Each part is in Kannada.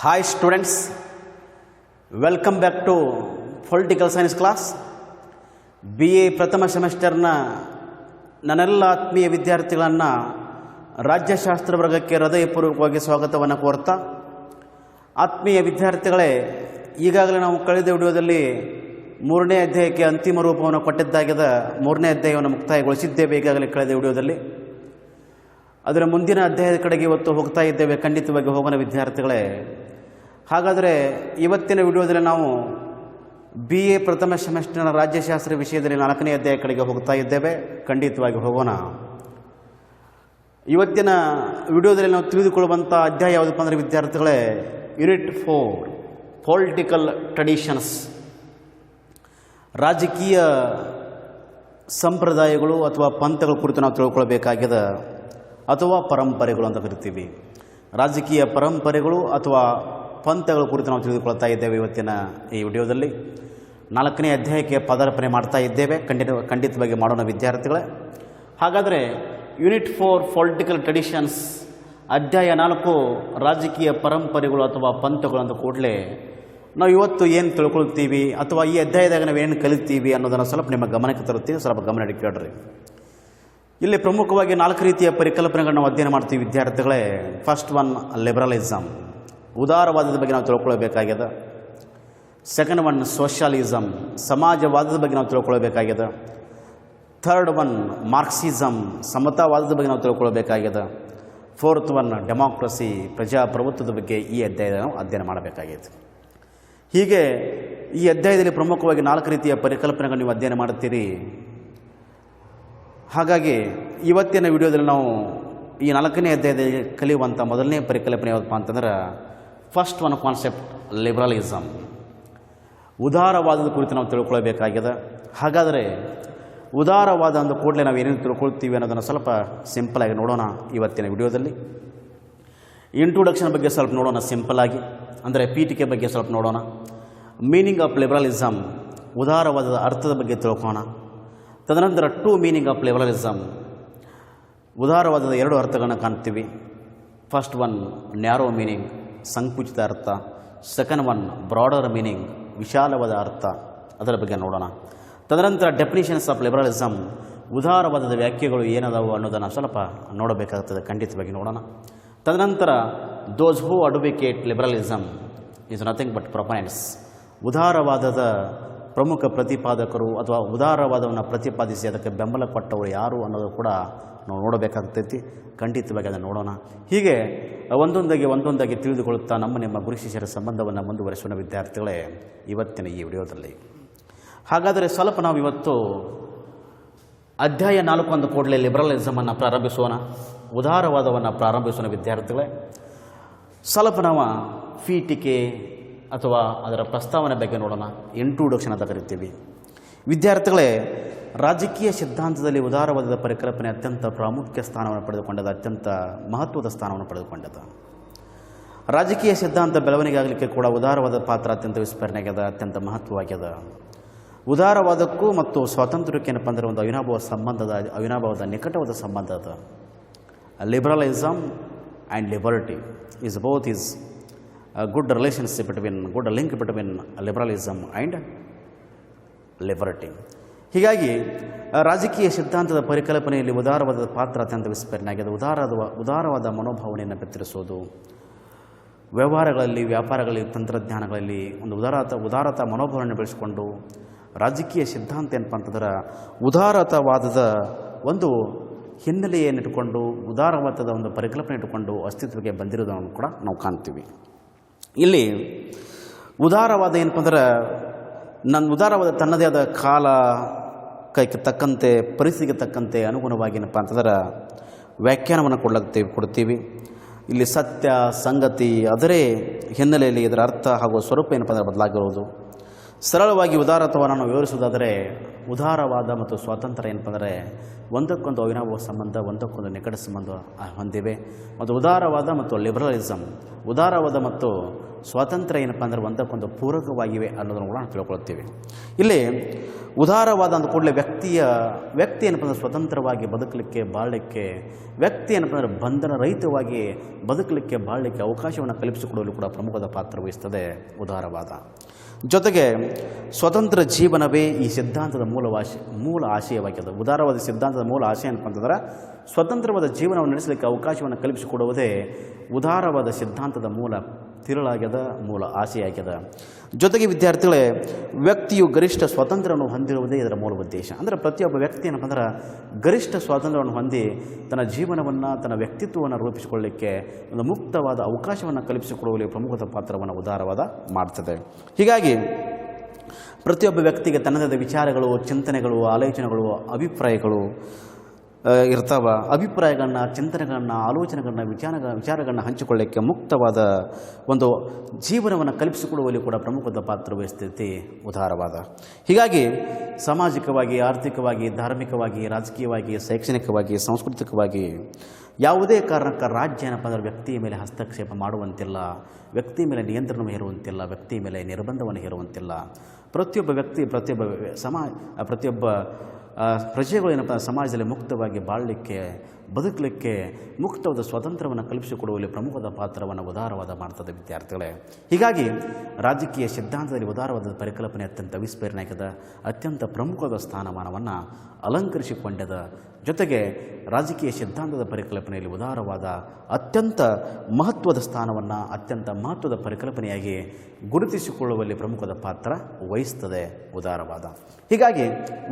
Hi students, welcome back to Political Science class. BA ಪ್ರಥಮ ಸೆಮಿಸ್ಟರ್ನ ನನ್ನೆಲ್ಲ ಆತ್ಮೀಯ ವಿದ್ಯಾರ್ಥಿಗಳನ್ನು ರಾಜ್ಯಶಾಸ್ತ್ರ ವರ್ಗಕ್ಕೆ ಹೃದಯಪೂರ್ವಕವಾಗಿ ಸ್ವಾಗತವನ್ನು ಕೋರ್ತಾ, ಆತ್ಮೀಯ ವಿದ್ಯಾರ್ಥಿಗಳೇ, ಈಗಾಗಲೇ ನಾವು ಕಳೆದ ವಿಡಿಯೋದಲ್ಲಿ 3ನೇ ಅಧ್ಯಾಯಕ್ಕೆ ಅಂತಿಮ ರೂಪವನ್ನು ಕೊಟ್ಟಿದ್ದಾಗಿದೆ. 3ನೇ ಅಧ್ಯಾಯವನ್ನು ಮುಕ್ತಾಯಗೊಳಿಸಿದ್ದೇವೆ ಈಗಾಗಲೇ ಕಳೆದ ವಿಡಿಯೋದಲ್ಲಿ. ಅದರ ಮುಂದಿನ ಅಧ್ಯಾಯದ ಕಡೆಗೆ ಇವತ್ತು ಹೋಗ್ತಾ ಇದ್ದೇವೆ. ಖಂಡಿತವಾಗಿ ಹೋಗೋಣ ವಿದ್ಯಾರ್ಥಿಗಳೇ. ಹಾಗಾದರೆ ಇವತ್ತಿನ ವಿಡಿಯೋದಲ್ಲಿ ನಾವು BA ಪ್ರಥಮ ಸೆಮಿಸ್ಟರ್ನ ರಾಜ್ಯಶಾಸ್ತ್ರ ವಿಷಯದಲ್ಲಿ 4ನೇ ಅಧ್ಯಾಯ ಕಡೆಗೆ ಹೋಗ್ತಾ ಇದ್ದೇವೆ. ಖಂಡಿತವಾಗಿ ಹೋಗೋಣ. ಇವತ್ತಿನ ವಿಡಿಯೋದಲ್ಲಿ ನಾವು ತಿಳಿದುಕೊಳ್ಳುವಂಥ ಅಧ್ಯಾಯ ಯಾವುದಪ್ಪ ಅಂದರೆ ವಿದ್ಯಾರ್ಥಿಗಳೇ, ಯೂನಿಟ್ 4 ಪೊಲಿಟಿಕಲ್ ಟ್ರೆಡಿಷನ್ಸ್, ರಾಜಕೀಯ ಸಂಪ್ರದಾಯಗಳು ಅಥವಾ ಪಂಥಗಳ ಕುರಿತು ನಾವು ತಿಳ್ಕೊಳ್ಬೇಕಾಗಿದೆ, ಅಥವಾ ಪರಂಪರೆಗಳು ಅಂತ ಕರಿತೀವಿ. ರಾಜಕೀಯ ಪರಂಪರೆಗಳು ಅಥವಾ ಪಂಥಗಳ ಕುರಿತು ನಾವು ತಿಳಿದುಕೊಳ್ತಾ ಇದ್ದೇವೆ ಇವತ್ತಿನ ಈ ವಿಡಿಯೋದಲ್ಲಿ. 4ನೇ ಅಧ್ಯಾಯಕ್ಕೆ ಪದಾರ್ಪಣೆ ಮಾಡ್ತಾ ಇದ್ದೇವೆ. ಖಂಡಿತವಾಗಿ ಮಾಡೋಣ ವಿದ್ಯಾರ್ಥಿಗಳೇ. ಹಾಗಾದರೆ ಯೂನಿಟ್ 4 ಪೊಲಿಟಿಕಲ್ ಟ್ರೆಡಿಷನ್ಸ್, ಅಧ್ಯಾಯ 4 ರಾಜಕೀಯ ಪರಂಪರೆಗಳು ಅಥವಾ ಪಂಥಗಳು ಅಂದ ಕೂಡಲೇ ನಾವು ಇವತ್ತು ಏನು ತಿಳ್ಕೊಳ್ತೀವಿ ಅಥವಾ ಈ ಅಧ್ಯಾಯದಾಗ ನಾವು ಏನು ಕಲಿತೀವಿ ಅನ್ನೋದನ್ನು ಸ್ವಲ್ಪ ನಿಮ್ಮ ಗಮನಕ್ಕೆ ತರುತ್ತೀವಿ. ಸ್ವಲ್ಪ ಗಮನ ಇಟ್ಟು ಕೇಳ್ರಿ. ಇಲ್ಲಿ ಪ್ರಮುಖವಾಗಿ 4 ರೀತಿಯ ಪರಿಕಲ್ಪನೆಗಳನ್ನು ನಾವು ಅಧ್ಯಯನ ಮಾಡ್ತೀವಿ ವಿದ್ಯಾರ್ಥಿಗಳೇ. ಫಸ್ಟ್ ಒನ್ ಲಿಬರಲಿಸಮ್, ಉದಾರವಾದದ ಬಗ್ಗೆ ನಾವು ತಿಳ್ಕೊಳ್ಬೇಕಾಗಿದೆ. ಸೆಕೆಂಡ್ ಒನ್ ಸೋಷಿಯಲಿಸಮ್, ಸಮಾಜವಾದದ ಬಗ್ಗೆ ನಾವು ತಿಳ್ಕೊಳ್ಬೇಕಾಗಿದೆ. ಥರ್ಡ್ ಒನ್ ಮಾರ್ಕ್ಸಿಸಮ್, ಸಮತಾವಾದದ ಬಗ್ಗೆ ನಾವು ತಿಳ್ಕೊಳ್ಬೇಕಾಗಿದೆ. ಫೋರ್ತ್ ಒನ್ ಡೆಮಾಕ್ರಸಿ, ಪ್ರಜಾಪ್ರಭುತ್ವದ ಬಗ್ಗೆ ಈ ಅಧ್ಯಾಯದ ನಾವು ಅಧ್ಯಯನ ಮಾಡಬೇಕಾಗಿದೆ. ಹೀಗೆ ಈ ಅಧ್ಯಾಯದಲ್ಲಿ ಪ್ರಮುಖವಾಗಿ 4 ರೀತಿಯ ಪರಿಕಲ್ಪನೆಗಳನ್ನು ನೀವು ಅಧ್ಯಯನ ಮಾಡುತ್ತೀರಿ. ಹಾಗಾಗಿ ಇವತ್ತಿನ ವಿಡಿಯೋದಲ್ಲಿ ನಾವು ಈ 4ನೇ ಅಧ್ಯಾಯದಲ್ಲಿ ಕಲಿಯುವಂಥ ಮೊದಲನೇ ಪರಿಕಲ್ಪನೆ ಯಾವುದಪ್ಪ ಅಂತಂದ್ರೆ, ಫಸ್ಟ್ ಒನ್ ಕಾನ್ಸೆಪ್ಟ್ ಲಿಬರಲಿಸಮ್, ಉದಾರವಾದದ ಕುರಿತು ನಾವು ತಿಳ್ಕೊಳ್ಬೇಕಾಗಿದೆ. ಹಾಗಾದರೆ ಉದಾರವಾದ ಅಂದ ಕೂಡಲೇ ನಾವು ಏನೇನು ತಿಳ್ಕೊಳ್ತೀವಿ ಅನ್ನೋದನ್ನು ಸ್ವಲ್ಪ ಸಿಂಪಲಾಗಿ ನೋಡೋಣ ಇವತ್ತಿನ ವಿಡಿಯೋದಲ್ಲಿ. ಇಂಟ್ರೊಡಕ್ಷನ್ ಬಗ್ಗೆ ಸ್ವಲ್ಪ ನೋಡೋಣ ಸಿಂಪಲ್ಲಾಗಿ, ಅಂದರೆ ಪೀಠಿಕೆ ಬಗ್ಗೆ ಸ್ವಲ್ಪ ನೋಡೋಣ. ಮೀನಿಂಗ್ ಆಫ್ ಲಿಬರಲಿಸಮ್, ಉದಾರವಾದದ ಅರ್ಥದ ಬಗ್ಗೆ ತಿಳ್ಕೋಣ. ತದನಂತರ ಟು ಮೀನಿಂಗ್ ಆಫ್ ಲಿಬರಲಿಸಮ್, ಉದಾರವಾದದ 2 ಅರ್ಥಗಳನ್ನು ಕಾಣ್ತೀವಿ. ಫಸ್ಟ್ ಒನ್ ನ್ಯಾರೋ ಮೀನಿಂಗ್, ಸಂಕುಚಿತ ಅರ್ಥ. ಸೆಕೆಂಡ್ ಒನ್ ಬ್ರಾಡರ್ ಮೀನಿಂಗ್, ವಿಶಾಲವಾದ ಅರ್ಥ, ಅದರ ಬಗ್ಗೆ ನೋಡೋಣ. ತದನಂತರ ಡೆಫಿನಿಷನ್ಸ್ ಆಫ್ ಲಿಬರಲಿಸಮ್, ಉದಾರವಾದದ ವ್ಯಾಖ್ಯೆಗಳು ಏನದಾವು ಅನ್ನೋದನ್ನು ಸ್ವಲ್ಪ ನೋಡಬೇಕಾಗ್ತದೆ. ಖಂಡಿತವಾಗಿ ನೋಡೋಣ. ತದನಂತರ ದೋಸ್ ಹೂ advocate liberalism is nothing but ಪ್ರೊಪನೆಂಟ್ಸ್, ಉದಾರವಾದದ ಪ್ರಮುಖ ಪ್ರತಿಪಾದಕರು ಅಥವಾ ಉದಾರವಾದವನ್ನು ಪ್ರತಿಪಾದಿಸಿ ಅದಕ್ಕೆ ಬೆಂಬಲ ಕೊಟ್ಟವರು ಯಾರು ಅನ್ನೋದು ಕೂಡ ನಾವು ನೋಡಬೇಕಾಗ್ತೈತಿ. ಖಂಡಿತವಾಗಿ ಅದನ್ನು ನೋಡೋಣ. ಹೀಗೆ ಒಂದೊಂದಾಗಿ ತಿಳಿದುಕೊಳ್ಳುತ್ತಾ ನಿಮ್ಮ ಗುರು ಶಿಷ್ಯರ ಸಂಬಂಧವನ್ನು ಮುಂದುವರಿಸೋಣ ವಿದ್ಯಾರ್ಥಿಗಳೇ ಇವತ್ತಿನ ಈ ವಿಡಿಯೋದಲ್ಲಿ. ಹಾಗಾದರೆ ಸ್ವಲ್ಪ ನಾವು ಇವತ್ತು ಅಧ್ಯಾಯ 4 ಅಂದ ಕೂಡಲೇ ಲಿಬರಲಿಸಮನ್ನು ಪ್ರಾರಂಭಿಸೋಣ, ಉದಾರವಾದವನ್ನು ಪ್ರಾರಂಭಿಸೋಣ ವಿದ್ಯಾರ್ಥಿಗಳೇ. ಸ್ವಲ್ಪ ನಾವು ಪೀಠಿಕೆ ಅಥವಾ ಅದರ ಪ್ರಸ್ತಾವನೆ ಬಗ್ಗೆ ನೋಡೋಣ. ಇಂಟ್ರೊಡಕ್ಷನ್ ಅಂತ ಕರಿತೀವಿ ವಿದ್ಯಾರ್ಥಿಗಳೇ. ರಾಜಕೀಯ ಸಿದ್ಧಾಂತದಲ್ಲಿ ಉದಾರವಾದದ ಪರಿಕಲ್ಪನೆ ಅತ್ಯಂತ ಪ್ರಾಮುಖ್ಯ ಸ್ಥಾನವನ್ನು ಪಡೆದುಕೊಂಡದ, ಅತ್ಯಂತ ಮಹತ್ವದ ಸ್ಥಾನವನ್ನು ಪಡೆದುಕೊಂಡದ. ರಾಜಕೀಯ ಸಿದ್ಧಾಂತ ಬೆಳವಣಿಗೆ ಆಗಲಿಕ್ಕೆ ಕೂಡ ಉದಾರವಾದ ಪಾತ್ರ ಅತ್ಯಂತ ವಿಸ್ಮರಣೆಯಾಗ್ಯದ, ಅತ್ಯಂತ ಮಹತ್ವವಾಗ್ಯದ. ಉದಾರವಾದಕ್ಕೂ ಮತ್ತು ಸ್ವಾತಂತ್ರ್ಯಕ್ಕೆ ಏನಪ್ಪ ಅಂದರೆ ಒಂದು ಅವಿನಾಭಾವದ ನಿಕಟವಾದ ಸಂಬಂಧ ಅದ. Liberalism and liberty is both is good relationship good link between liberalism and liberty. ಹೀಗಾಗಿ ರಾಜಕೀಯ ಸಿದ್ಧಾಂತದ ಪರಿಕಲ್ಪನೆಯಲ್ಲಿ ಉದಾರವಾದ ಪಾತ್ರ ಅತ್ಯಂತ ವಿಸ್ಮರಣೆಯಾಗಿದೆ. ಉದಾರವಾದ ಮನೋಭಾವನೆಯನ್ನು ಬೆತ್ತರಿಸೋದು, ವ್ಯವಹಾರಗಳಲ್ಲಿ, ವ್ಯಾಪಾರಗಳಲ್ಲಿ, ತಂತ್ರಜ್ಞಾನಗಳಲ್ಲಿ ಒಂದು ಉದಾರತಾ ಮನೋಭಾವನೆಯನ್ನು ಬೆಳೆಸಿಕೊಂಡು ರಾಜಕೀಯ ಸಿದ್ಧಾಂತ ಏನಪ್ಪ ಅಂತಂದ್ರೆ ಉದಾರತಾವಾದದ ಒಂದು ಹಿನ್ನೆಲೆಯನ್ನಿಟ್ಟುಕೊಂಡು, ಉದಾರವಾದದ ಒಂದು ಪರಿಕಲ್ಪನೆ ಇಟ್ಟುಕೊಂಡು ಅಸ್ತಿತ್ವಕ್ಕೆ ಬಂದಿರೋದನ್ನು ಕೂಡ ನಾವು ಕಾಣ್ತೀವಿ. ಇಲ್ಲಿ ಉದಾರವಾದ ಏನಪ್ಪ ಅಂದ್ರೆ ಉದಾರವಾದ ತನ್ನದೇ ಆದ ಕಾಲ ಕೈಗೆ ತಕ್ಕಂತೆ, ಪರಿಸ್ಥಿತಿಗೆ ತಕ್ಕಂತೆ ಅನುಗುಣವಾಗಿ ಏನಪ್ಪ ಅಂತಂದ್ರೆ ವ್ಯಾಖ್ಯಾನವನ್ನು ಕೊಡ್ತೀವಿ. ಇಲ್ಲಿ ಸತ್ಯ, ಸಂಗತಿ, ಅದರೇ ಹಿನ್ನೆಲೆಯಲ್ಲಿ ಇದರ ಅರ್ಥ ಹಾಗೂ ಸ್ವರೂಪ ಏನಪ್ಪ ಅಂದರೆ ಬದಲಾಗಿರುವುದು. ಸರಳವಾಗಿ ಉದಾರತ್ವವನ್ನು ನಾವು ವಿವರಿಸುವುದಾದರೆ, ಉದಾರವಾದ ಮತ್ತು ಸ್ವಾತಂತ್ರ್ಯ ಏನಪ್ಪ ಅಂದರೆ ಒಂದಕ್ಕೊಂದು ಅವಿನಾಭಾವ ಸಂಬಂಧ, ಒಂದಕ್ಕೊಂದು ನಿಕಟ ಸಂಬಂಧ ಹೊಂದಿವೆ. ಮತ್ತು ಉದಾರವಾದ ಮತ್ತು ಲಿಬರಲಿಸಮ್, ಉದಾರವಾದ ಮತ್ತು ಸ್ವಾತಂತ್ರ್ಯ ಏನಪ್ಪ ಅಂದ್ರೆ ಒಂದಕ್ಕೊಂದು ಪೂರಕವಾಗಿವೆ ಅನ್ನೋದನ್ನು ಕೂಡ ನಾವು ತಿಳ್ಕೊಳ್ತೀವಿ. ಇಲ್ಲಿ ಉದಾರವಾದ ಅಂದ ಕೂಡಲೇ ವ್ಯಕ್ತಿ ಏನಪ್ಪ ಅಂದ್ರೆ ಸ್ವತಂತ್ರವಾಗಿ ಬದುಕಲಿಕ್ಕೆ ಬಾಳಲಿಕ್ಕೆ, ವ್ಯಕ್ತಿ ಏನಪ್ಪ ಅಂದರೆ ಬಂಧನ ರಹಿತವಾಗಿ ಬದುಕಲಿಕ್ಕೆ ಬಾಳಲಿಕ್ಕೆ ಅವಕಾಶವನ್ನು ಕಲ್ಪಿಸಿಕೊಡಲು ಕೂಡ ಪ್ರಮುಖವಾದ ಪಾತ್ರ ವಹಿಸ್ತದೆ ಉದಾರವಾದ. ಜೊತೆಗೆ ಸ್ವತಂತ್ರ ಜೀವನವೇ ಈ ಸಿದ್ಧಾಂತದ ಮೂಲ ಆಶಯವಾಗಿದೆ. ಉದಾರವಾದ ಸಿದ್ಧಾಂತದ ಮೂಲ ಆಶಯ ಏನಪ್ಪ ಅಂತಂದ್ರೆ ಸ್ವತಂತ್ರವಾದ ಜೀವನವನ್ನು ನಡೆಸಲಿಕ್ಕೆ ಅವಕಾಶವನ್ನು ಕಲ್ಪಿಸಿಕೊಡುವುದೇ ಉದಾರವಾದ ಸಿದ್ಧಾಂತದ ಮೂಲ ತಿರುಳಾಗ್ಯದ, ಮೂಲ ಆಶಯ ಆಗ್ಯದ. ಜೊತೆಗೆ ವಿದ್ಯಾರ್ಥಿಗಳೇ, ವ್ಯಕ್ತಿಯು ಗರಿಷ್ಠ ಸ್ವಾತಂತ್ರ್ಯವನ್ನು ಹೊಂದಿರುವುದೇ ಇದರ ಮೂಲ ಉದ್ದೇಶ. ಅಂದರೆ ಪ್ರತಿಯೊಬ್ಬ ವ್ಯಕ್ತಿ ಏನಪ್ಪ ಅಂದ್ರೆ ಗರಿಷ್ಠ ಸ್ವಾತಂತ್ರ್ಯವನ್ನು ಹೊಂದಿ ತನ್ನ ಜೀವನವನ್ನು, ತನ್ನ ವ್ಯಕ್ತಿತ್ವವನ್ನು ರೂಪಿಸಿಕೊಳ್ಳಲಿಕ್ಕೆ ಒಂದು ಮುಕ್ತವಾದ ಅವಕಾಶವನ್ನು ಕಲ್ಪಿಸಿಕೊಡುವಲ್ಲಿ ಪ್ರಮುಖದ ಪಾತ್ರವನ್ನು ಉದಾರವಾದ ಮಾಡ್ತದೆ. ಹೀಗಾಗಿ ಪ್ರತಿಯೊಬ್ಬ ವ್ಯಕ್ತಿಗೆ ತನ್ನದೇ ವಿಚಾರಗಳು, ಚಿಂತನೆಗಳು, ಆಲೋಚನೆಗಳು, ಅಭಿಪ್ರಾಯಗಳು ಇರ್ತಾವ. ಅಭಿಪ್ರಾಯಗಳನ್ನ, ಚಿಂತನೆಗಳನ್ನು, ಆಲೋಚನೆಗಳನ್ನ, ವಿಚಾರಗಳನ್ನ ಹಂಚಿಕೊಳ್ಳಲಿಕ್ಕೆ ಮುಕ್ತವಾದ ಒಂದು ಜೀವನವನ್ನು ಕಲ್ಪಿಸಿಕೊಡುವಲ್ಲಿ ಕೂಡ ಪ್ರಮುಖದ ಪಾತ್ರ ವಹಿಸ್ತೈತಿ ಉದಾರವಾದ. ಹೀಗಾಗಿ ಸಾಮಾಜಿಕವಾಗಿ, ಆರ್ಥಿಕವಾಗಿ, ಧಾರ್ಮಿಕವಾಗಿ, ರಾಜಕೀಯವಾಗಿ, ಶೈಕ್ಷಣಿಕವಾಗಿ, ಸಾಂಸ್ಕೃತಿಕವಾಗಿ ಯಾವುದೇ ಕಾರಣಕ್ಕೆ ರಾಜ್ಯ ಏನಪ್ಪ ಅಂದರೆ ವ್ಯಕ್ತಿಯ ಮೇಲೆ ಹಸ್ತಕ್ಷೇಪ ಮಾಡುವಂತಿಲ್ಲ, ವ್ಯಕ್ತಿ ಮೇಲೆ ನಿಯಂತ್ರಣ ಹೇರುವಂತಿಲ್ಲ, ವ್ಯಕ್ತಿ ಮೇಲೆ ನಿರ್ಬಂಧವನ್ನು ಹೇರುವಂತಿಲ್ಲ. ಪ್ರತಿಯೊಬ್ಬ ವ್ಯಕ್ತಿ, ಪ್ರತಿಯೊಬ್ಬ ಪ್ರಜೆಗಳು ಏನಪ್ಪ ಸಮಾಜದಲ್ಲಿ ಮುಕ್ತವಾಗಿ ಬಾಳಲಿಕ್ಕೆ, ಬದುಕಲಿಕ್ಕೆ ಮುಕ್ತವಾದ ಸ್ವಾತಂತ್ರ್ಯವನ್ನು ಕಲ್ಪಿಸಿಕೊಡುವಲ್ಲಿ ಪ್ರಮುಖದ ಪಾತ್ರವನ್ನು ಉದಾರವಾದ ಮಾಡ್ತದೆ ವಿದ್ಯಾರ್ಥಿಗಳೇ. ಹೀಗಾಗಿ ರಾಜಕೀಯ ಸಿದ್ಧಾಂತದಲ್ಲಿ ಉದಾರವಾದ ಪರಿಕಲ್ಪನೆ ಅತ್ಯಂತ ವಿಸ್ಮರಣೀಯದ, ಅತ್ಯಂತ ಪ್ರಮುಖವಾದ ಸ್ಥಾನಮಾನವನ್ನು ಅಲಂಕರಿಸಿಕೊಂಡದ. ಜೊತೆಗೆ ರಾಜಕೀಯ ಸಿದ್ಧಾಂತದ ಪರಿಕಲ್ಪನೆಯಲ್ಲಿ ಉದಾರವಾದ ಅತ್ಯಂತ ಮಹತ್ವದ ಸ್ಥಾನವನ್ನು, ಅತ್ಯಂತ ಮಹತ್ವದ ಪರಿಕಲ್ಪನೆಯಾಗಿ ಗುರುತಿಸಿಕೊಳ್ಳುವಲ್ಲಿ ಪ್ರಮುಖದ ಪಾತ್ರ ವಹಿಸ್ತದೆ ಉದಾರವಾದ. ಹೀಗಾಗಿ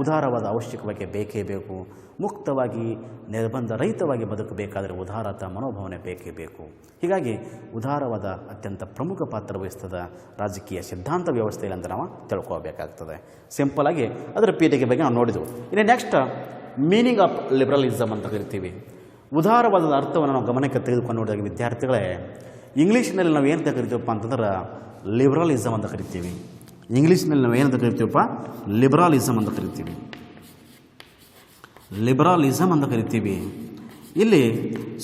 ಉದಾರವಾದ ಅವಶ್ಯಕವಾಗಿ ಬೇಕೇ ಬೇಕು. ಮುಕ್ತವಾಗಿ ನಿರ್ಬಂಧ ರಹಿತವಾಗಿ ಬದುಕಬೇಕಾದರೆ ಉದಾರತ ಮನೋಭಾವನೆ ಬೇಕೇ ಬೇಕು. ಹೀಗಾಗಿ ಉದಾರವಾದ ಅತ್ಯಂತ ಪ್ರಮುಖ ಪಾತ್ರ ವಹಿಸ್ತದ ರಾಜಕೀಯ ಸಿದ್ಧಾಂತ ವ್ಯವಸ್ಥೆಯಲ್ಲಿ ಅಂತ ನಾವು ತಿಳ್ಕೋಬೇಕಾಗ್ತದೆ. ಸಿಂಪಲ್ ಆಗಿ ಅದರ ಪೀಠಿಕೆ ಬಗ್ಗೆ ನಾವು ನೋಡಿದೆವು. ಇನ್ನು ನೆಕ್ಸ್ಟ್ ಮೀನಿಂಗ್ ಆಫ್ ಲಿಬರಲಿಸಮ್ ಅಂತ ಕರಿತೀವಿ. ಉದಾರವಾದ ಅರ್ಥವನ್ನು ನಾವು ಗಮನಕ್ಕೆ ತೆಗೆದುಕೊಂಡು ನೋಡಿದಾಗ ವಿದ್ಯಾರ್ಥಿಗಳೇ, ಇಂಗ್ಲೀಷ್ನಲ್ಲಿ ನಾವು ಏನಂತ ಕರಿತೀವಪ್ಪ ಅಂತಂದ್ರೆ ಲಿಬರಲಿಸಮ್ ಅಂತ ಕರಿತೀವಿ. ಇಂಗ್ಲೀಷ್ನಲ್ಲಿ ನಾವು ಏನಂತ ಕರಿತೀವಪ್ಪ, ಲಿಬರಲಿಸಮ್ ಅಂತ ಕರಿತೀವಿ. ಲಿಬರಲಿಸಮ್ ಅಂತ ಕರಿತೀವಿ. ಇಲ್ಲಿ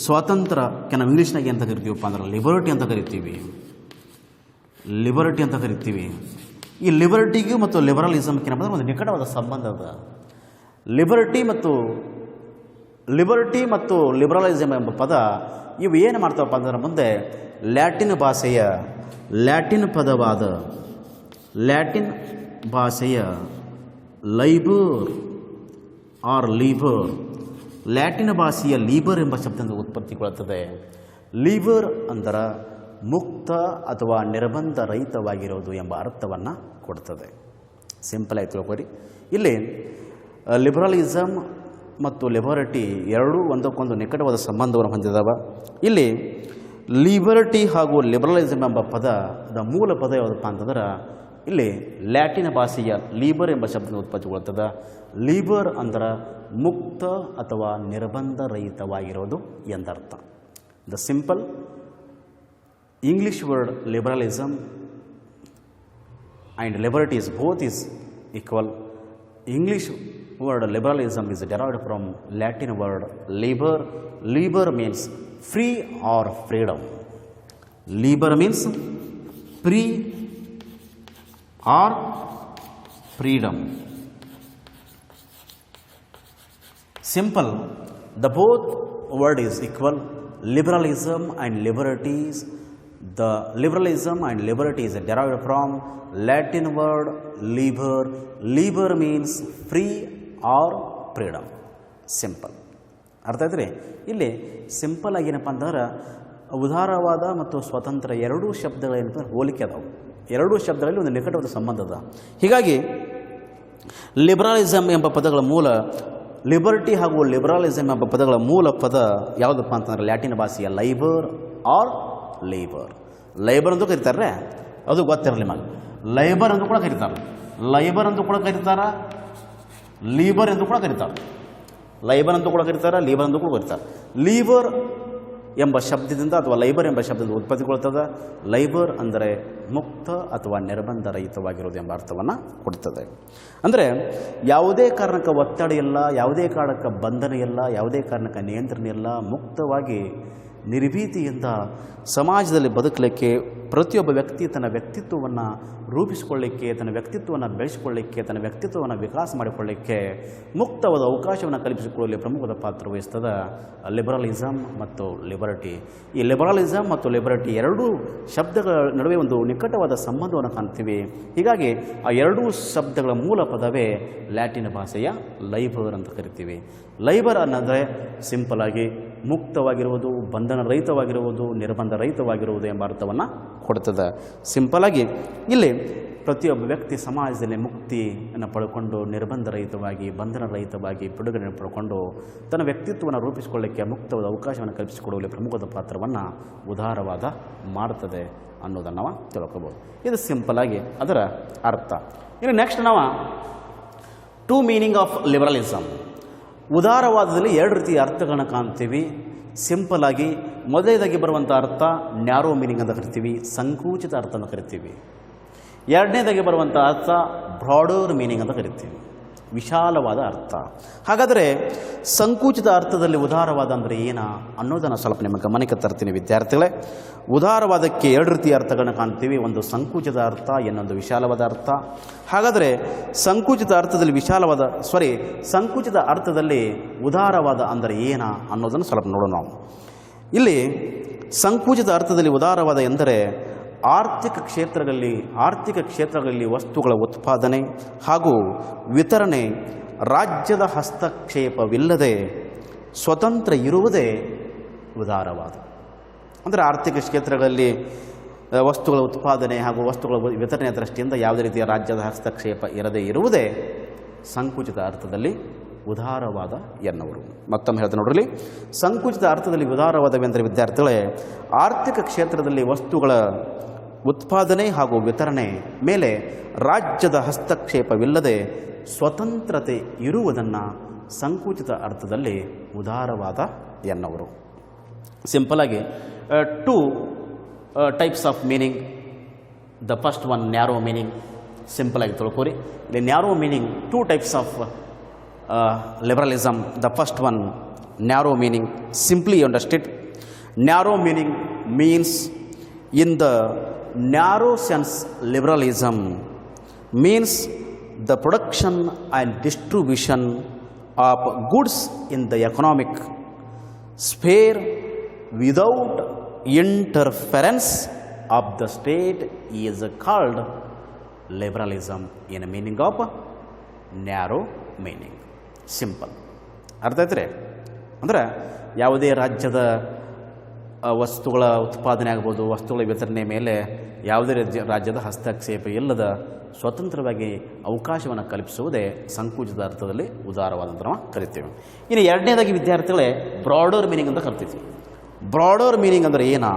ಸ್ವಾತಂತ್ರ್ಯಕ್ಕೆ ನಾವು ಇಂಗ್ಲೀಷ್ನಾಗ ಅಂತ ಕರಿತೀವಪ್ಪ ಅಂದ್ರೆ ಲಿಬರ್ಟಿ ಅಂತ ಕರಿತೀವಿ. ಲಿಬರ್ಟಿ ಅಂತ ಕರಿತೀವಿ. ಈ ಲಿಬರ್ಟಿಗೂ ಮತ್ತು ಲಿಬರಲಿಸಮ್ಗೆ ಏನಪ್ಪ ಒಂದು ನಿಕಟವಾದ ಸಂಬಂಧ ಅದ. ಲಿಬರ್ಟಿ ಮತ್ತು ಲಿಬರಲಿಸಮ್ ಎಂಬ ಪದ ಇವು ಏನು ಮಾಡ್ತಾವಪ್ಪ ಅಂದ್ರೆ ಮುಂದೆ ಲ್ಯಾಟಿನ್ ಭಾಷೆಯ ಲೈಬರ್ ಆರ್ ಲೀಬರ್, ಲ್ಯಾಟಿನ್ ಭಾಷೆಯ ಲೀಬರ್ ಎಂಬ ಶಬ್ದದಿಂದ ಉತ್ಪತ್ತಿಗೊಳ್ಳುತ್ತದೆ. ಲೀಬರ್ ಅಂದರೆ ಮುಕ್ತ ಅಥವಾ ನಿರ್ಬಂಧ ರಹಿತವಾಗಿರೋದು ಎಂಬ ಅರ್ಥವನ್ನು ಕೊಡ್ತದೆ. ಸಿಂಪಲ್ ಆಗಿ ತಿಳ್ಕೊರಿ. ಇಲ್ಲಿ ಲಿಬರಲಿಸಮ್ ಮತ್ತು ಲಿಬರ್ಟಿ ಎರಡೂ ಒಂದಕ್ಕೊಂದು ನಿಕಟವಾದ ಸಂಬಂಧವನ್ನು ಹೊಂದಿದ್ದಾವೆ. ಇಲ್ಲಿ ಲಿಬರ್ಟಿ ಹಾಗೂ ಲಿಬರಲಿಸಮ್ ಎಂಬ ಪದದ ಮೂಲ ಪದ ಯಾವುದಪ್ಪ ಅಂತಂದ್ರೆ ಇಲ್ಲಿ ಲ್ಯಾಟಿನ್ ಭಾಷೆಯ ಲೀಬರ್ ಎಂಬ ಶಬ್ದದಿಂದ ಉತ್ಪತ್ತಿಗೊಳ್ತದೆ. ಲೀಬರ್ ಅಂದ್ರೆ ಮುಕ್ತ ಅಥವಾ ನಿರ್ಬಂಧ ರಹಿತವಾಗಿರೋದು ಎಂದರ್ಥ. The simple English word liberalism and liberty is both is equal. English word liberalism is derived from Latin word liber. Liber means free or freedom. Liber means free or freedom. Simple, the both word is equal. Liberalism and liberties. The liberalism and liberty is derived from Latin word liber. Liber means free or freedom. Simple. ಅರ್ಥ ಆಯ್ತು ರೀ. ಇಲ್ಲಿ ಸಿಂಪಲ್ ಆಗಿ ಏನಪ್ಪ ಅಂದ್ರೆ ಉದಾರವಾದ ಮತ್ತು ಸ್ವತಂತ್ರ ಎರಡೂ ಶಬ್ದಗಳೇನಪ್ಪ ಹೋಲಿಕೆ ಅದಾವೆ. ಎರಡೂ ಶಬ್ದಗಳಲ್ಲಿ ಒಂದು ನಿಕಟವಾದ ಸಂಬಂಧ ಅದ. ಹೀಗಾಗಿ ಲಿಬರಲಿಸಮ್ ಎಂಬ ಪದಗಳ ಮೂಲ, ಲಿಬರ್ಟಿ ಹಾಗೂ ಲಿಬರಲಿಸಮ್ ಎಂಬ ಪದಗಳ ಮೂಲ ಪದ ಯಾವುದಪ್ಪ ಅಂತಂದ್ರೆ ಲ್ಯಾಟಿನ್ ಭಾಷೆಯ ಲೈಬರ್ ಆರ್ ಲೇಬರ್. ಲೈಬರ್ ಅಂತ ಕರೀತಾರೆ, ಅದು ಗೊತ್ತಿರಲಿ ನಿಮಗೆ. ಲೈಬರ್ ಎಂದು ಕೂಡ ಕರೀತಾರೆ, ಲೈಬರ್ ಎಂದು ಕೂಡ ಕರೀತಾರೆ, ಲೀಬರ್ ಎಂದು ಕೂಡ ಕರೀತಾರೆ. ಲೈಬರ್ ಎಂದು ಕೂಡ ಕರೀತಾರೆ, ಲೀಬರ್ ಎಂದು ಕೂಡ ಕರೀತಾರೆ. ಲೀಬರ್ ಎಂಬ ಶಬ್ದದಿಂದ ಅಥವಾ ಲೈಬರ್ ಎಂಬ ಶಬ್ದದಿಂದ ಉತ್ಪತ್ತಿಗೊಳ್ತದೆ. ಲೈಬರ್ ಅಂದರೆ ಮುಕ್ತ ಅಥವಾ ನಿರ್ಬಂಧ ರಹಿತವಾಗಿರೋದು ಎಂಬ ಅರ್ಥವನ್ನು ಕೊಡ್ತದೆ. ಅಂದರೆ ಯಾವುದೇ ಕಾರಣಕ್ಕೆ ಒತ್ತಡ ಇಲ್ಲ, ಯಾವುದೇ ಕಾರಣಕ್ಕೆ ಬಂಧನ ಇಲ್ಲ, ಯಾವುದೇ ಕಾರಣಕ್ಕೆ ನಿಯಂತ್ರಣ ಇಲ್ಲ, ಮುಕ್ತವಾಗಿ ನಿರ್ಭೀತಿಯಿಂದ ಸಮಾಜದಲ್ಲಿ ಬದುಕಲಿಕ್ಕೆ ಪ್ರತಿಯೊಬ್ಬ ವ್ಯಕ್ತಿ ತನ್ನ ವ್ಯಕ್ತಿತ್ವವನ್ನು ರೂಪಿಸಿಕೊಳ್ಳಿಕ್ಕೆ, ತನ್ನ ವ್ಯಕ್ತಿತ್ವವನ್ನು ಬೆಳೆಸಿಕೊಳ್ಳಿಕ್ಕೆ, ತನ್ನ ವ್ಯಕ್ತಿತ್ವವನ್ನು ವಿಕಾಸ ಮಾಡಿಕೊಳ್ಳಿಕ್ಕೆ ಮುಕ್ತವಾದ ಅವಕಾಶವನ್ನು ಕಲ್ಪಿಸಿಕೊಳ್ಳಲು ಪ್ರಮುಖವಾದ ಪಾತ್ರ ವಹಿಸ್ತದೆ ಲಿಬರಲಿಸಮ್ ಮತ್ತು ಲಿಬರ್ಟಿ. ಈ ಲಿಬರಲಿಸಮ್ ಮತ್ತು ಲಿಬರ್ಟಿ ಎರಡೂ ಶಬ್ದಗಳ ನಡುವೆ ಒಂದು ನಿಕಟವಾದ ಸಂಬಂಧವನ್ನು ಕಾಣ್ತೀವಿ. ಹೀಗಾಗಿ ಆ ಎರಡೂ ಶಬ್ದಗಳ ಮೂಲ ಪದವೇ ಲ್ಯಾಟಿನ್ ಭಾಷೆಯ ಲೈಬರ್ ಅಂತ ಕರಿತೀವಿ. ಲೈಬರ್ ಅನ್ನೋದರೆ ಸಿಂಪಲ್ ಆಗಿ ಮುಕ್ತವಾಗಿರುವುದು, ಬಂಧನ ರಹಿತವಾಗಿರುವುದು, ನಿರ್ಬಂಧ ರಹಿತವಾಗಿರುವುದು ಎಂಬ ಅರ್ಥವನ್ನು ಕೊಡ್ತದೆ. ಸಿಂಪಲಾಗಿ ಇಲ್ಲಿ ಪ್ರತಿಯೊಬ್ಬ ವ್ಯಕ್ತಿ ಸಮಾಜದಲ್ಲಿ ಮುಕ್ತಿಯನ್ನು ಪಡ್ಕೊಂಡು ನಿರ್ಬಂಧ ರಹಿತವಾಗಿ, ಬಂಧನ ರಹಿತವಾಗಿ ಬಿಡುಗಡೆಯನ್ನು ಪಡ್ಕೊಂಡು ತನ್ನ ವ್ಯಕ್ತಿತ್ವವನ್ನು ರೂಪಿಸಿಕೊಳ್ಳಿಕ್ಕೆ ಮುಕ್ತವಾದ ಅವಕಾಶವನ್ನು ಕಲ್ಪಿಸಿಕೊಡುವಲ್ಲಿ ಪ್ರಮುಖವಾದ ಪಾತ್ರವನ್ನು ಉದಾರವಾದ ಮಾಡ್ತದೆ ಅನ್ನೋದನ್ನು ನಾವು ತಿಳ್ಕೊಬೋದು. ಇದು ಸಿಂಪಲಾಗಿ ಅದರ ಅರ್ಥ. ಇನ್ನು ನೆಕ್ಸ್ಟ್ ನಾವು ಟು ಮೀನಿಂಗ್ ಆಫ್ ಲಿಬರಲಿಸಮ್. ಉದಾರವಾದದಲ್ಲಿ ಎರಡು ರೀತಿಯ ಅರ್ಥಗಳನ್ನ ಕಾಣ್ತೀವಿ. ಸಿಂಪಲಾಗಿ ಮೊದಲನೇದಾಗಿ ಬರುವಂಥ ಅರ್ಥ ನ್ಯಾರೋ ಮೀನಿಂಗ್ ಅಂತ ಕರಿತೀವಿ, ಸಂಕುಚಿತ ಅರ್ಥ ಅಂತ ಕರಿತೀವಿ. ಎರಡನೇದಾಗಿ ಬರುವಂಥ ಅರ್ಥ ಬ್ರಾಡರ್ ಮೀನಿಂಗ್ ಅಂತ ಕರಿತೀವಿ, ವಿಶಾಲವಾದ ಅರ್ಥ. ಹಾಗಾದರೆ ಸಂಕುಚಿತ ಅರ್ಥದಲ್ಲಿ ಉದಾರವಾದ ಅಂದರೆ ಏನ ಅನ್ನೋದನ್ನು ಸ್ವಲ್ಪ ನಿಮ್ಮ ಗಮನಕ್ಕೆ ತರ್ತೀನಿ ವಿದ್ಯಾರ್ಥಿಗಳೇ. ಉದಾರವಾದಕ್ಕೆ ಎರಡು ರೀತಿಯ ಅರ್ಥಗಳನ್ನ ಕಾಣ್ತೀವಿ, ಒಂದು ಸಂಕುಚಿತ ಅರ್ಥ, ಇನ್ನೊಂದು ವಿಶಾಲವಾದ ಅರ್ಥ. ಹಾಗಾದರೆ ಸಂಕುಚಿತ ಅರ್ಥದಲ್ಲಿ ಉದಾರವಾದ ಅಂದರೆ ಏನ ಅನ್ನೋದನ್ನು ಸ್ವಲ್ಪ ನೋಡೋಣ ನಾವು. ಇಲ್ಲಿ ಸಂಕುಚಿತ ಅರ್ಥದಲ್ಲಿ ಉದಾರವಾದ ಎಂದರೆ ಆರ್ಥಿಕ ಕ್ಷೇತ್ರಗಳಲ್ಲಿ ವಸ್ತುಗಳ ಉತ್ಪಾದನೆ ಹಾಗೂ ವಿತರಣೆ ರಾಜ್ಯದ ಹಸ್ತಕ್ಷೇಪವಿಲ್ಲದೆ ಸ್ವತಂತ್ರ ಇರುವುದೇ ಉದಾರವಾದ. ಅಂದರೆ ಆರ್ಥಿಕ ಕ್ಷೇತ್ರಗಳಲ್ಲಿ ವಸ್ತುಗಳ ಉತ್ಪಾದನೆ ಹಾಗೂ ವಸ್ತುಗಳ ವಿತರಣೆಯ ದೃಷ್ಟಿಯಿಂದ ಯಾವುದೇ ರೀತಿಯ ರಾಜ್ಯದ ಹಸ್ತಕ್ಷೇಪ ಇರದೇ ಇರುವುದೇ ಸಂಕುಚಿತ ಅರ್ಥದಲ್ಲಿ ಉದಾರವಾದ ಎನ್ನುವರು. ಮತ್ತೊಮ್ಮೆ ಹೇಳ್ತಾ ನೋಡ್ರಿ, ಸಂಕುಚಿತ ಅರ್ಥದಲ್ಲಿ ಉದಾರವಾದವೆಂದರೆ ವಿದ್ಯಾರ್ಥಿಗಳೇ ಆರ್ಥಿಕ ಕ್ಷೇತ್ರದಲ್ಲಿ ವಸ್ತುಗಳ ಉತ್ಪಾದನೆ ಹಾಗೂ ವಿತರಣೆ ಮೇಲೆ ರಾಜ್ಯದ ಹಸ್ತಕ್ಷೇಪವಿಲ್ಲದೆ ಸ್ವತಂತ್ರತೆ ಇರುವುದನ್ನು ಸಂಕುಚಿತ ಅರ್ಥದಲ್ಲಿ ಉದಾರವಾದ ಎನ್ನುವರು. ಸಿಂಪಲಾಗಿ two types of meaning. The first one narrow meaning. ಸಿಂಪಲಾಗಿ ತಿಳ್ಕೊರಿ, ಇಲ್ಲಿ narrow meaning, two types of liberalism. The first one, narrow meaning. Simply understood, narrow meaning means, in the narrow sense, liberalism means the production and distribution of goods in the economic sphere without interference of the state is called liberalism in a meaning of narrow meaning. Simple. ಅರ್ಥ ಆಯ್ತು ರೀ? ಅಂದರೆ ಯಾವುದೇ ರಾಜ್ಯದ ವಸ್ತುಗಳ ಉತ್ಪಾದನೆ ಆಗ್ಬೋದು, ವಸ್ತುಗಳ ವಿತರಣೆ ಮೇಲೆ ಯಾವುದೇ ರಾಜ್ಯದ ಹಸ್ತಕ್ಷೇಪ ಇಲ್ಲದ ಸ್ವತಂತ್ರವಾಗಿ ಅವಕಾಶವನ್ನು ಕಲ್ಪಿಸುವುದೇ ಸಂಕುಚಿತ ಅರ್ಥದಲ್ಲಿ ಉದಾರವಾದ ಅಂತ ನಾವು ಕರಿತೀವಿ. ಇನ್ನು ಎರಡನೇದಾಗಿ ವಿದ್ಯಾರ್ಥಿಗಳೇ ಬ್ರಾಡರ್ ಮೀನಿಂಗ್ ಅಂತ ಕರಿತೀವಿ. ಬ್ರಾಡರ್ ಮೀನಿಂಗ್ ಅಂದರೆ ಏನ?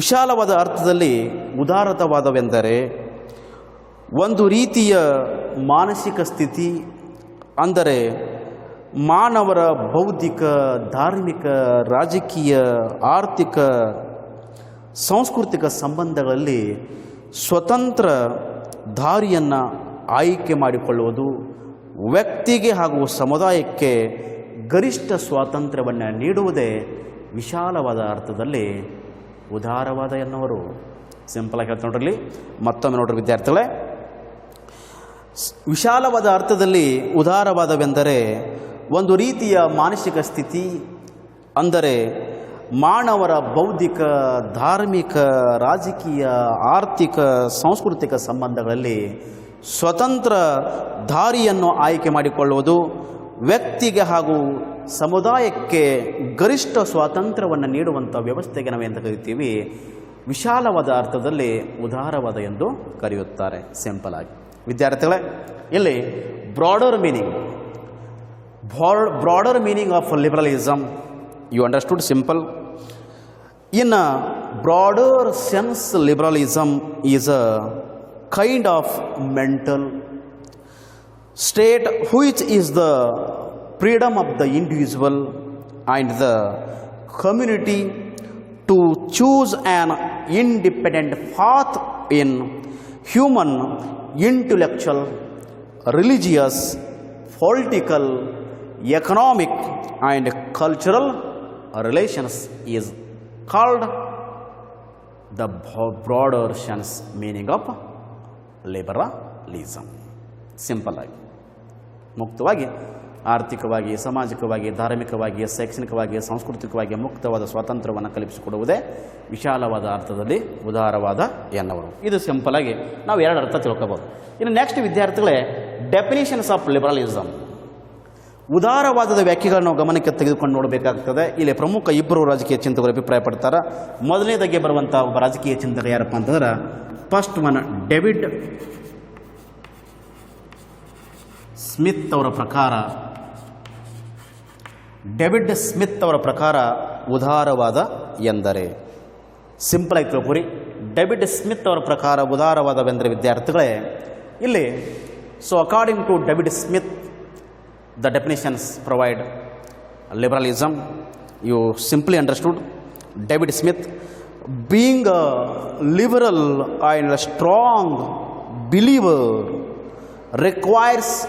ವಿಶಾಲವಾದ ಅರ್ಥದಲ್ಲಿ ಉದಾರವಾದವೆಂದರೆ ಒಂದು ರೀತಿಯ ಮಾನಸಿಕ ಸ್ಥಿತಿ, ಅಂದರೆ ಮಾನವರ ಬೌದ್ಧಿಕ, ಧಾರ್ಮಿಕ, ರಾಜಕೀಯ, ಆರ್ಥಿಕ, ಸಾಂಸ್ಕೃತಿಕ ಸಂಬಂಧಗಳಲ್ಲಿ ಸ್ವತಂತ್ರ ದಾರಿಯನ್ನು ಆಯ್ಕೆ ಮಾಡಿಕೊಳ್ಳುವುದು, ವ್ಯಕ್ತಿಗೆ ಹಾಗೂ ಸಮುದಾಯಕ್ಕೆ ಗರಿಷ್ಠ ಸ್ವಾತಂತ್ರ್ಯವನ್ನು ನೀಡುವುದೇ ವಿಶಾಲವಾದ ಅರ್ಥದಲ್ಲಿ ಉದಾರವಾದ ಎನ್ನುವರು. ಸಿಂಪಲಾಗಿ ಹೇಳ್ತಾ ನೋಡ್ರಿ, ಮತ್ತೊಮ್ಮೆ ನೋಡ್ರಿ ವಿದ್ಯಾರ್ಥಿಗಳೇ, ವಿಶಾಲವಾದ ಅರ್ಥದಲ್ಲಿ ಉದಾರವಾದವೆಂದರೆ ಒಂದು ರೀತಿಯ ಮಾನಸಿಕ ಸ್ಥಿತಿ, ಅಂದರೆ ಮಾನವರ ಬೌದ್ಧಿಕ, ಧಾರ್ಮಿಕ, ರಾಜಕೀಯ, ಆರ್ಥಿಕ, ಸಾಂಸ್ಕೃತಿಕ ಸಂಬಂಧಗಳಲ್ಲಿ ಸ್ವತಂತ್ರ ದಾರಿಯನ್ನು ಆಯ್ಕೆ ಮಾಡಿಕೊಳ್ಳುವುದು, ವ್ಯಕ್ತಿಗೆ ಹಾಗೂ ಸಮುದಾಯಕ್ಕೆ ಗರಿಷ್ಠ ಸ್ವಾತಂತ್ರ್ಯವನ್ನು ನೀಡುವಂಥ ವ್ಯವಸ್ಥೆಗೆ ನಾವೆಂತ ಕರಿತೀವಿ ವಿಶಾಲವಾದ ಅರ್ಥದಲ್ಲಿ ಉದಾರವಾದ ಎಂದು ಕರೆಯುತ್ತಾರೆ. ಸಿಂಪಲ್ ಆಗಿ ವಿದ್ಯಾರ್ಥಿಗಳೇ, ಇಲ್ಲಿ broader meaning of liberalism you understood. Simple. In a broader sense, liberalism is a kind of mental state which is the freedom of the individual and the community to choose an independent path in human intellectual, religious, political, economic and cultural relations is called the broader sense meaning of liberalism. Simple ಆಗಿ ಮುಕ್ತವಾಗಿ ಆರ್ಥಿಕವಾಗಿ, ಸಾಮಾಜಿಕವಾಗಿ, ಧಾರ್ಮಿಕವಾಗಿ, ಶೈಕ್ಷಣಿಕವಾಗಿ, ಸಾಂಸ್ಕೃತಿಕವಾಗಿ ಮುಕ್ತವಾದ ಸ್ವಾತಂತ್ರ್ಯವನ್ನು ಕಲ್ಪಿಸಿಕೊಡುವುದೇ ವಿಶಾಲವಾದ ಅರ್ಥದಲ್ಲಿ ಉದಾರವಾದ ಎನ್ನುವರು. ಇದು ಸಿಂಪಲ್ ಆಗಿ ನಾವು ಎರಡು ಅರ್ಥ ತಿಳ್ಕೊಬೋದು. ಇನ್ನು ನೆಕ್ಸ್ಟ್ ವಿದ್ಯಾರ್ಥಿಗಳೇ, ಡೆಫಿನಿಷನ್ಸ್ ಆಫ್ ಲಿಬರಲಿಸಮ್. ಉದಾರವಾದದ ವ್ಯಾಖ್ಯೆಗಳನ್ನು ನಾವು ಗಮನಕ್ಕೆ ತೆಗೆದುಕೊಂಡು ನೋಡಬೇಕಾಗ್ತದೆ. ಇಲ್ಲಿ ಪ್ರಮುಖ ಇಬ್ಬರು ರಾಜಕೀಯ ಚಿಂತಕರು ಅಭಿಪ್ರಾಯ ಪಡ್ತಾರೆ. ಮೊದಲನೇದಾಗಿ ಬರುವಂಥ ಒಬ್ಬ ರಾಜಕೀಯ ಚಿಂತಕ ಯಾರಪ್ಪ ಅಂತಂದ್ರೆ, ಫಸ್ಟ್ ಒನ್ ಡೇವಿಡ್ ಸ್ಮಿತ್ ಅವರ ಪ್ರಕಾರ, ಡೇವಿಡ್ ಸ್ಮಿತ್ ಅವರ ಪ್ರಕಾರ ಉದಾರವಾದ ಎಂದರೆ, ಸಿಂಪಲ್ ಆಗಿ ತಿಳ್ಕೊರಿ, ಡೇವಿಡ್ ಸ್ಮಿತ್ ಅವರ ಪ್ರಕಾರ ಉದಾರವಾದವೆಂದರೆ ವಿದ್ಯಾರ್ಥಿಗಳೇ ಇಲ್ಲಿ, so according to David Smith the definitions provide liberalism. You simply understood David Smith being a liberal and a strong believer requires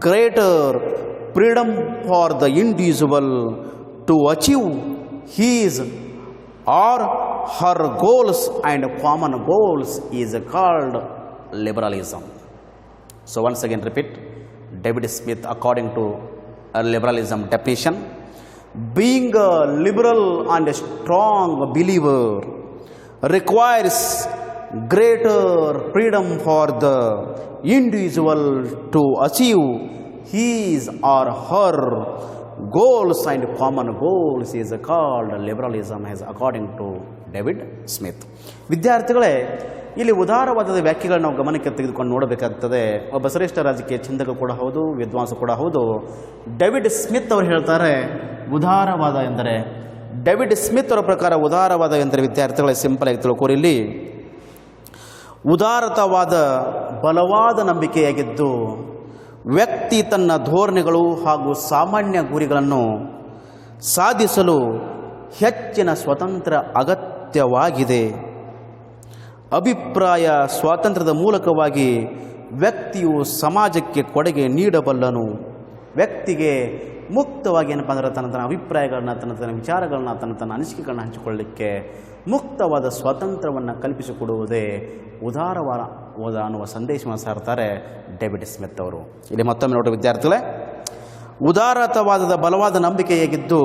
greater freedom for the individual to achieve his or her goals and common goals is called liberalism. So once again repeat, David Smith, according to a liberalism definition, being a liberal and a strong believer requires greater freedom for the individual to achieve his or her goals and common goals is called liberalism, as according to David Smith. ವಿದ್ಯಾರ್ಥಿಗಳೇ, ಇಲ್ಲಿ ಉದಾರವಾದದ ವ್ಯಾಖ್ಯೆಗಳನ್ನು ನಾವು ಗಮನಕ್ಕೆ ತೆಗೆದುಕೊಂಡು ನೋಡಬೇಕಾಗ್ತದೆ. ಒಬ್ಬ ಶ್ರೇಷ್ಠ ರಾಜಕೀಯ ಚಿಂತಕ ಕೂಡ ಹೌದು, ವಿದ್ವಾಂಸ ಕೂಡ ಹೌದು. ಡೇವಿಡ್ ಸ್ಮಿತ್ ಅವರು ಹೇಳ್ತಾರೆ ಉದಾರವಾದ ಎಂದರೆ, ಡೇವಿಡ್ ಸ್ಮಿತ್ ಅವರ ಪ್ರಕಾರ ಉದಾರವಾದ ಎಂದರೆ ವಿದ್ಯಾರ್ಥಿಗಳೇ ಸಿಂಪಲ್ ಆಗಿ ತಿಳ್ಕೋರಿ, ಇಲ್ಲಿ ಉದಾರತವಾದ ಬಲವಾದ ನಂಬಿಕೆಯಾಗಿದ್ದು ವ್ಯಕ್ತಿ ತನ್ನ ಧೋರಣೆಗಳು ಹಾಗೂ ಸಾಮಾನ್ಯ ಗುರಿಗಳನ್ನು ಸಾಧಿಸಲು ಹೆಚ್ಚಿನ ಸ್ವಾತಂತ್ರ್ಯ ಅಗತ್ಯವಾಗಿದೆ. ಅಭಿಪ್ರಾಯ ಸ್ವಾತಂತ್ರ್ಯದ ಮೂಲಕವಾಗಿ ವ್ಯಕ್ತಿಯು ಸಮಾಜಕ್ಕೆ ಕೊಡುಗೆ ನೀಡಬಲ್ಲನು. ವ್ಯಕ್ತಿಗೆ ಮುಕ್ತವಾಗಿ ಏನಪ್ಪ ಅಂದರೆ ತನ್ನ ಅಭಿಪ್ರಾಯಗಳನ್ನ, ತನ್ನ ವಿಚಾರಗಳನ್ನ, ತನ್ನ ಅನಿಸಿಕೆಗಳನ್ನ ಹಂಚಿಕೊಳ್ಳಲಿಕ್ಕೆ ಮುಕ್ತವಾದ ಸ್ವಾತಂತ್ರ್ಯವನ್ನು ಕಲ್ಪಿಸಿಕೊಡುವುದೇ ಉದಾರವಾದ ಅನ್ನುವ ಸಂದೇಶವನ್ನು ಸಾರ್ತಾರೆ ಡೇವಿಡ್ ಸ್ಮಿತ್ ಅವರು. ಇಲ್ಲಿ ಮತ್ತೊಮ್ಮೆ ನೋಡಿ ವಿದ್ಯಾರ್ಥಿಗಳೇ, ಉದಾರತವಾದದ ಬಲವಾದ ನಂಬಿಕೆ ಹೇಗಿದ್ದು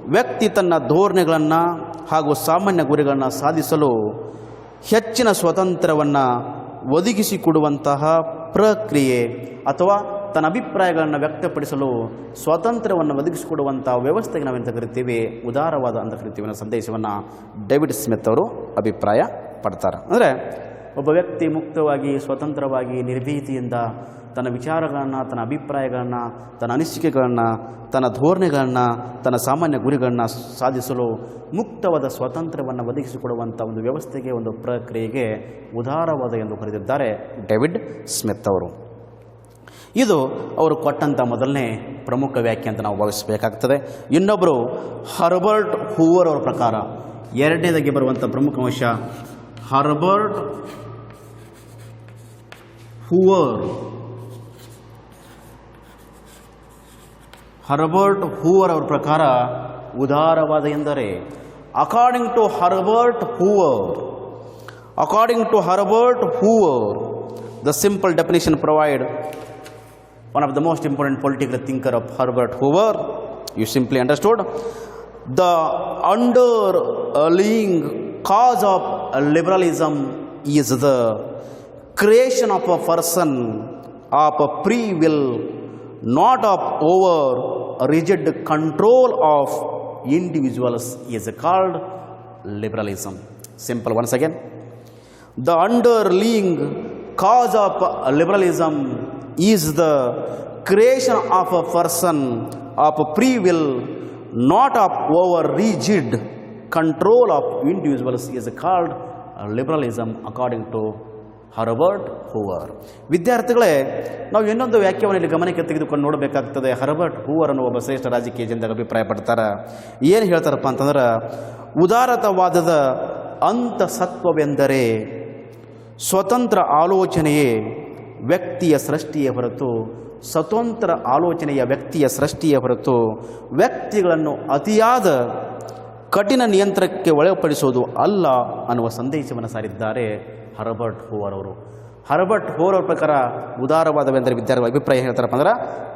ವ್ಯಕ್ತಿ ತನ್ನ ಧೋರಣೆಗಳನ್ನು ಹಾಗೂ ಸಾಮಾನ್ಯ ಗುರಿಗಳನ್ನು ಸಾಧಿಸಲು ಹೆಚ್ಚಿನ ಸ್ವಾತಂತ್ರ್ಯವನ್ನು ಒದಗಿಸಿಕೊಡುವಂತಹ ಪ್ರಕ್ರಿಯೆ ಅಥವಾ ತನ್ನ ಅಭಿಪ್ರಾಯಗಳನ್ನು ವ್ಯಕ್ತಪಡಿಸಲು ಸ್ವಾತಂತ್ರ್ಯವನ್ನು ಒದಗಿಸಿಕೊಡುವಂಥ ವ್ಯವಸ್ಥೆಗೆ ನಾವೆಂತ ಕರಿತೀವಿ, ಉದಾರವಾದ ಅಂತ ಕರಿತೀವಿ ಅನ್ನೋ ಸಂದೇಶವನ್ನು ಡೇವಿಡ್ ಸ್ಮಿತ್ ಅವರು ಅಭಿಪ್ರಾಯ ಪಡ್ತಾರೆ. ಅಂದರೆ ಒಬ್ಬ ವ್ಯಕ್ತಿ ಮುಕ್ತವಾಗಿ, ಸ್ವತಂತ್ರವಾಗಿ, ನಿರ್ಭೀತಿಯಿಂದ ತನ್ನ ವಿಚಾರಗಳನ್ನು, ತನ್ನ ಅಭಿಪ್ರಾಯಗಳನ್ನು, ತನ್ನ ಅನಿಸಿಕೆಗಳನ್ನು, ತನ್ನ ಧೋರಣೆಗಳನ್ನು, ತನ್ನ ಸಾಮಾನ್ಯ ಗುರಿಗಳನ್ನು ಸಾಧಿಸಲು ಮುಕ್ತವಾದ ಸ್ವಾತಂತ್ರ್ಯವನ್ನು ಒದಗಿಸಿಕೊಡುವಂಥ ಒಂದು ವ್ಯವಸ್ಥೆಗೆ, ಒಂದು ಪ್ರಕ್ರಿಯೆಗೆ ಉದಾರವಾದ ಎಂದು ಕರೆದಿದ್ದಾರೆ ಡೇವಿಡ್ ಸ್ಮಿತ್ ಅವರು. ಇದು ಅವರು ಕೊಟ್ಟಂಥ ಮೊದಲನೇ ಪ್ರಮುಖ ವ್ಯಾಖ್ಯೆ ಅಂತ ನಾವು ಭಾವಿಸಬೇಕಾಗ್ತದೆ. ಇನ್ನೊಬ್ಬರು ಹರ್ಬರ್ಟ್ ಹೂವರ್ ಅವರ ಪ್ರಕಾರ ಎರಡನೇದಾಗಿ ಬರುವಂಥ ಪ್ರಮುಖ ಅಂಶ ಹರ್ಬರ್ಟ್ ಹೂವರ್. ಹರ್ಬರ್ಟ್ ಹೂವರ್ ಅವರ ಪ್ರಕಾರ ಉದಾರವಾದ ಎಂದರೆ, according to Herbert Hoover, the simple definition provide one of the most important political thinker of Herbert Hoover. You simply understood the underlying cause of liberalism is the creation of a person of a free will, not of over rigid control of individuals, is called liberalism. Simple once again. The underlying cause of liberalism is the creation of a person of free will, not of over rigid control of individuals, is called liberalism, according to Herbert ಹೂವರ್. ವಿದ್ಯಾರ್ಥಿಗಳೇ, ನಾವು ಇನ್ನೊಂದು ವ್ಯಾಖ್ಯಾನವನ್ನು ಇಲ್ಲಿ ಗಮನಕ್ಕೆ ತೆಗೆದುಕೊಂಡು ನೋಡಬೇಕಾಗ್ತದೆ. ಹರ್ಬರ್ಟ್ ಹೂವರ್ ಅನ್ನೋ ಒಬ್ಬ ಶ್ರೇಷ್ಠ ರಾಜಕೀಯ ಜನರಿಗೆ ಅಭಿಪ್ರಾಯ ಪಡ್ತಾರೆ. ಏನು ಹೇಳ್ತಾರಪ್ಪ ಅಂತಂದ್ರೆ, ಉದಾರತವಾದದ ಅಂತಸತ್ವವೆಂದರೆ ಸ್ವತಂತ್ರ ಆಲೋಚನೆಯೇ ವ್ಯಕ್ತಿಯ ಸೃಷ್ಟಿಯೇ ಹೊರತು, ವ್ಯಕ್ತಿಯ ಸೃಷ್ಟಿಯೇ ಹೊರತು ವ್ಯಕ್ತಿಗಳನ್ನು ಅತಿಯಾದ ಕಠಿಣ ನಿಯಂತ್ರಣಕ್ಕೆ ಒಳಪಡಿಸುವುದು ಅಲ್ಲ ಅನ್ನುವ ಸಂದೇಶವನ್ನು ಸಾರಿದ್ದಾರೆ ಹರ್ಬರ್ಟ್ ಹೂವರ್ ಅವರು. ಹರ್ಬರ್ಟ್ ಹೂವರ್ ಅವರ ಪ್ರಕಾರ ಉದಾರವಾದವೆಂದರೆ ವಿದ್ಯಾರ್ಥಿಗಳ ಅಭಿಪ್ರಾಯ ಹೇಳ್ತಾರಪ್ಪ ಅಂದ್ರೆ,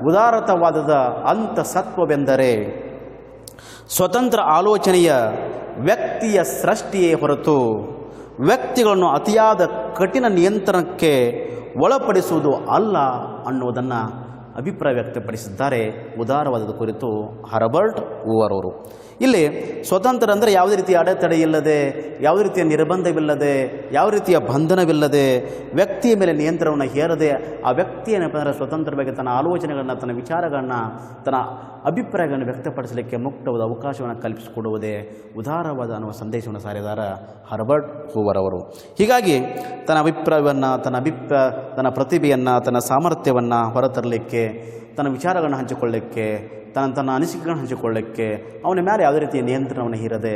ಉದಾರತಾವಾದದ ಅಂತಸತ್ವವೆಂದರೆ ಸ್ವತಂತ್ರ ಆಲೋಚನೆಯ ವ್ಯಕ್ತಿಯ ಸೃಷ್ಟಿಯೇ ಹೊರತು ವ್ಯಕ್ತಿಗಳನ್ನು ಅತಿಯಾದ ಕಠಿಣ ನಿಯಂತ್ರಣಕ್ಕೆ ಒಳಪಡಿಸುವುದು ಅಲ್ಲ ಅನ್ನುವುದನ್ನು ಅಭಿಪ್ರಾಯ ವ್ಯಕ್ತಪಡಿಸಿದ್ದಾರೆ ಉದಾರವಾದದ ಕುರಿತು ಹರ್ಬರ್ಟ್ ಹೂವರ್ ಅವರು. ಇಲ್ಲಿ ಸ್ವತಂತ್ರ ಅಂದರೆ ಯಾವುದೇ ರೀತಿಯ ಅಡೆತಡೆ ಇಲ್ಲದೆ, ಯಾವುದೇ ರೀತಿಯ ನಿರ್ಬಂಧವಿಲ್ಲದೆ, ಯಾವ ರೀತಿಯ ಬಂಧನವಿಲ್ಲದೆ, ವ್ಯಕ್ತಿಯ ಮೇಲೆ ನಿಯಂತ್ರಣವನ್ನು ಹೇರದೆ ಆ ವ್ಯಕ್ತಿ ಏನಪ್ಪ ಅಂದರೆ ಸ್ವತಂತ್ರವಾಗಿ ತನ್ನ ಆಲೋಚನೆಗಳನ್ನು, ತನ್ನ ವಿಚಾರಗಳನ್ನು, ತನ್ನ ಅಭಿಪ್ರಾಯಗಳನ್ನು ವ್ಯಕ್ತಪಡಿಸಲಿಕ್ಕೆ ಮುಕ್ತವಾದ ಅವಕಾಶವನ್ನು ಕಲ್ಪಿಸಿಕೊಡುವುದೇ ಉದಾರವಾದ ಅನ್ನುವ ಸಂದೇಶವನ್ನು ಸಾರಿದ್ದಾರೆ ಹರ್ಬರ್ಟ್ ಹೂವರ್ ಅವರು. ಹೀಗಾಗಿ ತನ್ನ ಅಭಿಪ್ರಾಯವನ್ನು, ತನ್ನ ಪ್ರತಿಭೆಯನ್ನು, ತನ್ನ ಸಾಮರ್ಥ್ಯವನ್ನು ಹೊರತರಲಿಕ್ಕೆ, ತನ್ನ ವಿಚಾರಗಳನ್ನು ಹಂಚಿಕೊಳ್ಳಲಿಕ್ಕೆ, ತನ್ನ ಅನಿಸಿಕೆಗಳನ್ನು ಹಂಚಿಕೊಳ್ಳಲಿಕ್ಕೆ ಅವನ ಮೇಲೆ ಯಾವುದೇ ರೀತಿಯ ನಿಯಂತ್ರಣವನ್ನು ಹೇರದೆ,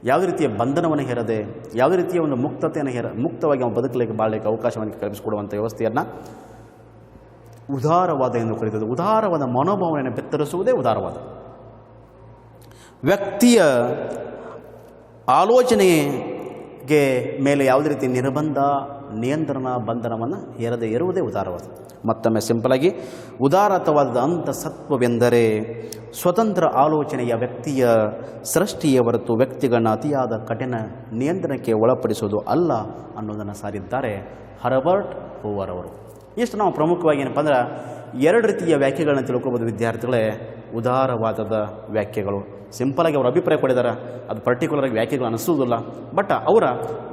ಯಾವುದೇ ರೀತಿಯ ಬಂಧನವನ್ನು ಹೇರದೆ, ಯಾವುದೇ ರೀತಿಯ ಒಂದು ಮುಕ್ತತೆಯನ್ನು ಮುಕ್ತವಾಗಿ ಅವನು ಬದುಕಲಿಕ್ಕೆ, ಬಾಳಲಿಕ್ಕೆ ಅವಕಾಶವನ್ನು ಕಲ್ಪಿಸಿಕೊಡುವಂಥ ವ್ಯವಸ್ಥೆಯನ್ನು ಉದಾರವಾದ ಎಂದು ಕರೆಯುತ್ತದೆ. ಉದಾರವಾದ ಮನೋಭಾವನೆಯನ್ನು ಬೆತ್ತರಿಸುವುದೇ ಉದಾರವಾದ. ವ್ಯಕ್ತಿಯ ಆಲೋಚನೆಗೆ ಮೇಲೆ ಯಾವುದೇ ರೀತಿಯ ನಿರ್ಬಂಧ, ನಿಯಂತ್ರಣ, ಬಂಧನವನ್ನು ಹೇರದೆ ಇರುವುದೇ ಉದಾರವಾದ. ಮತ್ತೊಮ್ಮೆ ಸಿಂಪಲಾಗಿ, ಉದಾರತವಾದ ಅಂತಸತ್ವವೆಂದರೆ ಸ್ವತಂತ್ರ ಆಲೋಚನೆಯ ವ್ಯಕ್ತಿಯ ಸೃಷ್ಟಿಯ ಹೊರತು ವ್ಯಕ್ತಿಗಳನ್ನ ಅತಿಯಾದ ಕಠಿಣ ನಿಯಂತ್ರಣಕ್ಕೆ ಒಳಪಡಿಸುವುದು ಅಲ್ಲ ಅನ್ನೋದನ್ನು ಸಾರಿದ್ದಾರೆ ಹರ್ಬರ್ಟ್ ಹೂವರ್ ಅವರು. ಇಷ್ಟು ನಾವು ಪ್ರಮುಖವಾಗಿ ಏನಪ್ಪ ಅಂದ್ರೆ ಎರಡು ರೀತಿಯ ವ್ಯಾಖ್ಯೆಗಳನ್ನ ತಿಳ್ಕೊಬೋದು ವಿದ್ಯಾರ್ಥಿಗಳೇ. ಉದಾರವಾದದ ವ್ಯಾಖ್ಯೆಗಳು ಸಿಂಪಲಾಗಿ ಅವರ ಅಭಿಪ್ರಾಯ ಕೊಟ್ಟಿದ್ದಾರೆ, ಅದು ಪರ್ಟಿಕ್ಯುಲರಾಗಿ ವ್ಯಾಖ್ಯೆಗಳು ಅನಿಸೋದಿಲ್ಲ. ಬಟ್ ಅವರ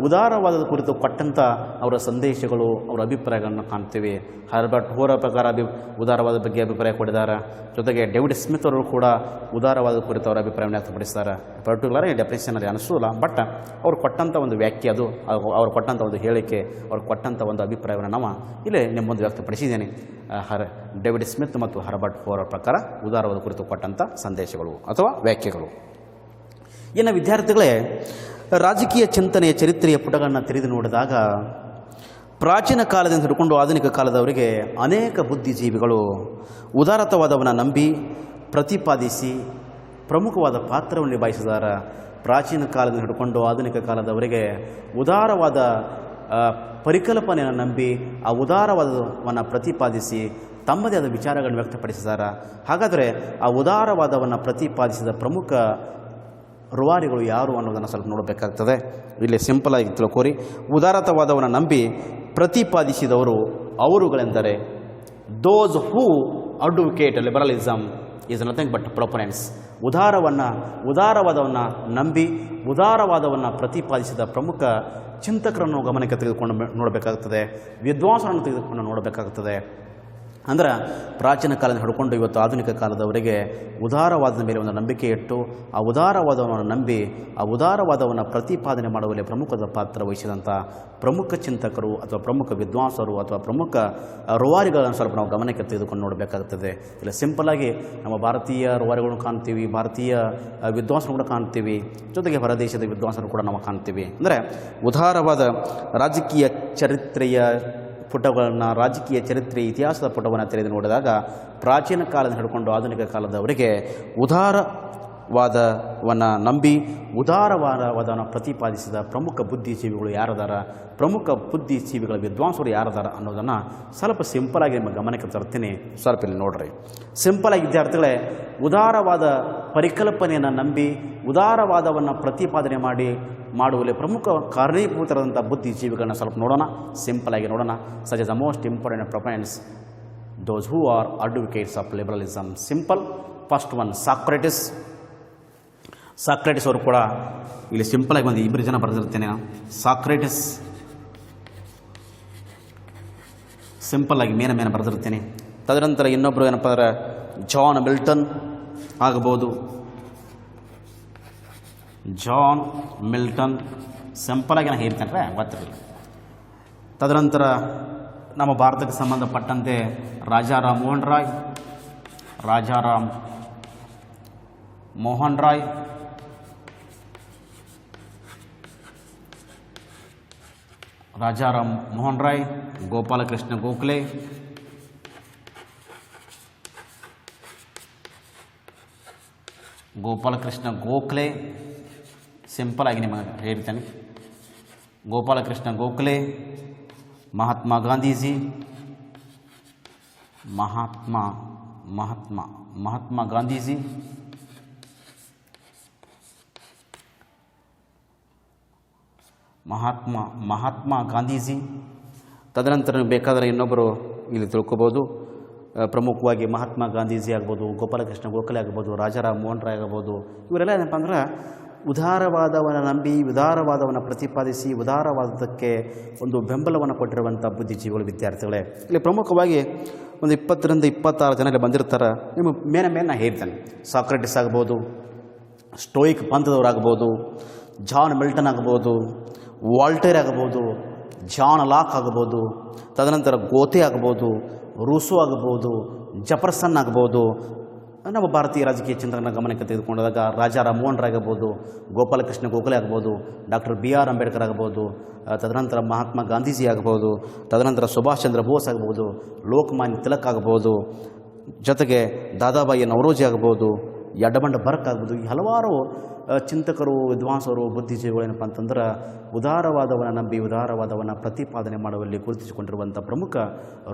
ಉದಾರವಾದದ ಕುರಿತು ಕೊಟ್ಟಂಥ ಅವರ ಸಂದೇಶಗಳು, ಅವರ ಅಭಿಪ್ರಾಯಗಳನ್ನು ಕಾಣ್ತೀವಿ. ಹರ್ಬರ್ಟ್ ಹೂವರ್ ಪ್ರಕಾರ ಉದಾರವಾದ ಬಗ್ಗೆ ಅಭಿಪ್ರಾಯ ಕೊಟ್ಟಿದ್ದಾರೆ. ಜೊತೆಗೆ ಡೇವಿಡ್ ಸ್ಮಿತ್ ಅವರು ಕೂಡ ಉದಾರವಾದ ಕುರಿತು ಅವರ ಅಭಿಪ್ರಾಯವನ್ನು ವ್ಯಕ್ತಪಡಿಸ್ತಾರೆ. ಪರ್ಟಿಕ್ಯುಲರಾಗಿ ಡೆಫಿನೇಷನ್ ಅಲ್ಲಿ ಅನಿಸೋಲ್ಲ, ಬಟ್ ಅವ್ರು ಕೊಟ್ಟಂಥ ಒಂದು ವ್ಯಾಖ್ಯೆ, ಅದು ಅವ್ರು ಕೊಟ್ಟಂಥ ಒಂದು ಹೇಳಿಕೆ, ಅವ್ರು ಕೊಟ್ಟಂಥ ಒಂದು ಅಭಿಪ್ರಾಯವನ್ನು ನಾವು ಇಲ್ಲಿ ನಿಮ್ಮ ಮುಂದೆ ವ್ಯಕ್ತಪಡಿಸಿದ್ದೇನೆ. ಡೇವಿಡ್ ಸ್ಮಿತ್ ಮತ್ತು ಹರ್ಬರ್ಟ್ ಹೂವರ್ ಪ್ರಕಾರ ಉದಾರವಾದ ಕುರಿತು ಕೊಟ್ಟಂಥ ಸಂದೇಶಗಳು ಅಥವಾ ವ್ಯಾಖ್ಯೆಗಳು. ಇನ್ನು ವಿದ್ಯಾರ್ಥಿಗಳೇ, ರಾಜಕೀಯ ಚಿಂತನೆಯ ಚರಿತ್ರೆಯ ಪುಟಗಳನ್ನು ತೆರೆದು ನೋಡಿದಾಗ ಪ್ರಾಚೀನ ಕಾಲದಿಂದ ಹಿಡ್ಕೊಂಡು ಆಧುನಿಕ ಕಾಲದವರೆಗೆ ಅನೇಕ ಬುದ್ಧಿಜೀವಿಗಳು ಉದಾರತವಾದವನ್ನು ನಂಬಿ ಪ್ರತಿಪಾದಿಸಿ ಪ್ರಮುಖವಾದ ಪಾತ್ರವನ್ನು ನಿಭಾಯಿಸಿದ್ದಾರೆ. ಪ್ರಾಚೀನ ಕಾಲದಿಂದ ಹಿಡ್ಕೊಂಡು ಆಧುನಿಕ ಕಾಲದವರೆಗೆ ಉದಾರವಾದ ಪರಿಕಲ್ಪನೆಯನ್ನು ನಂಬಿ ಆ ಉದಾರವಾದವನ್ನು ಪ್ರತಿಪಾದಿಸಿ ತಮ್ಮದೇ ಆದ ವಿಚಾರಗಳನ್ನು ವ್ಯಕ್ತಪಡಿಸಿದ್ದಾರೆ. ಹಾಗಾದರೆ ಆ ಉದಾರವಾದವನ್ನು ಪ್ರತಿಪಾದಿಸಿದ ಪ್ರಮುಖ ರೂವಾರಿಗಳು ಯಾರು ಅನ್ನೋದನ್ನು ಸ್ವಲ್ಪ ನೋಡಬೇಕಾಗ್ತದೆ. ಇಲ್ಲಿ ಸಿಂಪಲಾಗಿ ತಿಳ್ಕೋರಿ. ಉದಾರತವಾದವನ್ನು ನಂಬಿ ಪ್ರತಿಪಾದಿಸಿದವರು ಅವರುಗಳೆಂದರೆ ದೋಸ್ ಹೂ advocate liberalism is nothing but ಪ್ರೊಪೊನೆಂಟ್ಸ್. ಉದಾರವಾದವನ್ನು ನಂಬಿ ಉದಾರವಾದವನ್ನು ಪ್ರತಿಪಾದಿಸಿದ ಪ್ರಮುಖ ಚಿಂತಕರನ್ನು ಗಮನಕ್ಕೆ ತೆಗೆದುಕೊಂಡು ನೋಡಬೇಕಾಗ್ತದೆ, ವಿದ್ವಾಂಸರನ್ನು ತೆಗೆದುಕೊಂಡು ನೋಡಬೇಕಾಗ್ತದೆ. ಅಂದ್ರೆ ಪ್ರಾಚೀನ ಕಾಲದಿಂದ ಹಿಡ್ಕೊಂಡು ಇವತ್ತು ಆಧುನಿಕ ಕಾಲದವರೆಗೆ ಉದಾರವಾದದ ಮೇಲೆ ಒಂದು ನಂಬಿಕೆ ಇಟ್ಟು ಆ ಉದಾರವಾದವನ್ನು ನಂಬಿ ಆ ಉದಾರವಾದವನ್ನು ಪ್ರತಿಪಾದನೆ ಮಾಡುವಲ್ಲಿ ಪ್ರಮುಖದ ಪಾತ್ರ ವಹಿಸಿದಂಥ ಪ್ರಮುಖ ಚಿಂತಕರು ಅಥವಾ ಪ್ರಮುಖ ವಿದ್ವಾಂಸರು ಅಥವಾ ಪ್ರಮುಖ ರೂವಾರಿಗಳನ್ನು ಸ್ವಲ್ಪ ನಾವು ಗಮನಕ್ಕೆ ತೆಗೆದುಕೊಂಡು ನೋಡಬೇಕಾಗ್ತದೆ. ಇಲ್ಲ ಸಿಂಪಲಾಗಿ ನಮ್ಮ ಭಾರತೀಯ ರೂವಾರಿಗಳನ್ನು ಕಾಣ್ತೀವಿ, ಭಾರತೀಯ ವಿದ್ವಾಂಸರು ಕೂಡ ಕಾಣ್ತೀವಿ, ಜೊತೆಗೆ ಹೊರದೇಶದ ವಿದ್ವಾಂಸರು ಕೂಡ ನಾವು ಕಾಣ್ತೀವಿ. ಅಂದರೆ ಉದಾರವಾದ ರಾಜಕೀಯ ಚರಿತ್ರೆಯ ಪುಟಗಳನ್ನು, ರಾಜಕೀಯ ಚರಿತ್ರೆ ಇತಿಹಾಸದ ಪುಟವನ್ನು ತೆರೆದು ನೋಡಿದಾಗ ಪ್ರಾಚೀನ ಕಾಲದಿಂದ ಹಿಡ್ಕೊಂಡು ಆಧುನಿಕ ಕಾಲದವರೆಗೆ ಉದಾರವಾದವನ್ನು ನಂಬಿ ಉದಾರವಾದವನ್ನು ಪ್ರತಿಪಾದಿಸಿದ ಪ್ರಮುಖ ಬುದ್ಧಿಜೀವಿಗಳು ಯಾರದಾರ, ಪ್ರಮುಖ ಬುದ್ಧಿಜೀವಿಗಳ ವಿದ್ವಾಂಸರು ಯಾರದಾರ ಅನ್ನೋದನ್ನು ಸ್ವಲ್ಪ ಸಿಂಪಲಾಗಿ ನಿಮ್ಮ ಗಮನಕ್ಕೆ ತರ್ತೀನಿ. ಸ್ವಲ್ಪ ಇಲ್ಲಿ ನೋಡ್ರಿ. ಸಿಂಪಲಾಗಿ ವಿದ್ಯಾರ್ಥಿಗಳೇ, ಉದಾರವಾದ ಪರಿಕಲ್ಪನೆಯನ್ನು ನಂಬಿ ಉದಾರವಾದವನ್ನು ಪ್ರತಿಪಾದನೆ ಮಾಡುವಲ್ಲಿ ಪ್ರಮುಖ ಕಾರಣೀಭೂತರಾದಂಥ ಬುದ್ಧಿಜೀವಿಗಳನ್ನ ಸ್ವಲ್ಪ ನೋಡೋಣ, ಸಿಂಪಲಾಗಿ ನೋಡೋಣ. Such as the most important proponents those who are advocates of liberalism. Simple. First one Socrates. Socrates ಅವರು ಕೂಡ ಇಲ್ಲಿ ಸಿಂಪಲಾಗಿ ಒಂದು ಇಬ್ಬರು ಜನ ಬರೆದಿರ್ತೇನೆ. ಸಾಕ್ರೆಟಿಸ್ ಸಿಂಪಲ್ಲಾಗಿ ಮೇನ ಬರೆದಿರ್ತೇನೆ. ತದನಂತರ ಇನ್ನೊಬ್ಬರು ಏನಪ್ಪ ಅಂದರೆ ಜಾನ್ ಮಿಲ್ಟನ್ ಆಗಬಹುದು. ಜಾನ್ ಮಿಲ್ಟನ್ ಸಿಂಪಲಾಗಿ ನಾನು ಹೇಳ್ತೇನೆ, ಗೊತ್ತಿರಲಿಲ್ಲ. ತದನಂತರ ನಮ್ಮ ಭಾರತಕ್ಕೆ ಸಂಬಂಧಪಟ್ಟಂತೆ ರಾಜಾರಾಮ್ ಮೋಹನ್ ರಾಯ್. ರಾಜಾರಾಮ್ ಮೋಹನ್ ರಾಯ್, ರಾಜಾರಾಮ್ ಮೋಹನ್ ರಾಯ್, ಗೋಪಾಲಕೃಷ್ಣ ಗೋಖಲೆ, ಗೋಪಾಲಕೃಷ್ಣ ಗೋಖಲೆ, ಸಿಂಪಲ್ ಆಗಿ ನಿಮಗೆ ಹೇಳ್ತೇನೆ. ಗೋಪಾಲಕೃಷ್ಣ ಗೋಖಲೆ, ಮಹಾತ್ಮ ಗಾಂಧೀಜಿ, ಮಹಾತ್ಮ ಗಾಂಧೀಜಿ, ಮಹಾತ್ಮ ಗಾಂಧೀಜಿ. ತದನಂತರ ನೀವು ಬೇಕಾದರೆ ಇನ್ನೊಬ್ಬರು ಇಲ್ಲಿ ತಿಳ್ಕೊಬೋದು. ಪ್ರಮುಖವಾಗಿ ಮಹಾತ್ಮ ಗಾಂಧೀಜಿ ಆಗ್ಬೋದು, ಗೋಪಾಲಕೃಷ್ಣ ಗೋಖಲೆ ಆಗ್ಬೋದು, ರಾಜಾರಾಮ್ ಮೋಹನ್ ರಾಯ್ ಆಗ್ಬೋದು. ಇವರೆಲ್ಲ ಏನಪ್ಪ ಅಂದ್ರೆ ಉದಾರವಾದವನ್ನು ನಂಬಿ ಉದಾರವಾದವನ್ನು ಪ್ರತಿಪಾದಿಸಿ ಉದಾರವಾದಕ್ಕೆ ಒಂದು ಬೆಂಬಲವನ್ನು ಕೊಟ್ಟಿರುವಂಥ ಬುದ್ಧಿಜೀವಿಗಳು ವಿದ್ಯಾರ್ಥಿಗಳೇ. ಇಲ್ಲಿ ಪ್ರಮುಖವಾಗಿ ಒಂದು 20 ರಿಂದ 26 ಜನ ಇಲ್ಲಿ ಬಂದಿರ್ತಾರೆ. ನಿಮ್ಮ ಮೇಲೆ ನಾನು ಹೇಳ್ತೇನೆ. ಸಾಕ್ರೆಟಿಸ್ ಆಗ್ಬೋದು, ಸ್ಟೋಯಿಕ್ ಪಂಥದವರಾಗ್ಬೋದು, ಜಾನ್ ಮಿಲ್ಟನ್ ಆಗ್ಬೋದು, ವಾಲ್ಟೇರ್ ಆಗ್ಬೋದು, ಜಾನ್ ಲಾಕ್ ಆಗ್ಬೋದು, ತದನಂತರ ಗೋತೆ ಆಗ್ಬೋದು, ರೂಸೋ ಆಗ್ಬೋದು, ಜಫರ್ಸನ್ ಆಗ್ಬೋದು. ನಮ್ಮ ಭಾರತೀಯ ರಾಜಕೀಯ ಚಿಂತನೆಯ ಗಮನಕ್ಕೆ ತೆಗೆದುಕೊಂಡಾಗ ರಾಜಾರಾಮ್ ಮೋಹನ್ ರಾಯ್ ಆಗ್ಬೋದು, ಗೋಪಾಲಕೃಷ್ಣ ಗೋಖಲೆ ಆಗ್ಬೋದು, ಡಾಕ್ಟರ್ BR ಅಂಬೇಡ್ಕರ್ ಆಗ್ಬೋದು, ತದನಂತರ ಮಹಾತ್ಮ ಗಾಂಧೀಜಿ ಆಗ್ಬೋದು, ತದನಂತರ ಸುಭಾಷ್ ಚಂದ್ರ ಬೋಸ್ ಆಗ್ಬೋದು, ಲೋಕಮಾನ್ಯ ತಿಲಕ್ ಆಗ್ಬೋದು, ಜೊತೆಗೆ ದಾದಾಬಾಯಿ ನವರೋಜಿ ಆಗ್ಬೋದು, ಯಡಮಂಡ ಬರ್ಕ್ ಆಗ್ಬೋದು. ಈ ಹಲವಾರು ಚಿಂತಕರು, ವಿದ್ವಾಂಸರು, ಬುದ್ಧಿಜೀವಿಗಳು ಏನಪ್ಪ ಅಂತಂದ್ರೆ ಉದಾರವಾದವನ್ನು ನಂಬಿ ಉದಾರವಾದವನ್ನು ಪ್ರತಿಪಾದನೆ ಮಾಡುವಲ್ಲಿ ಗುರುತಿಸಿಕೊಂಡಿರುವಂಥ ಪ್ರಮುಖ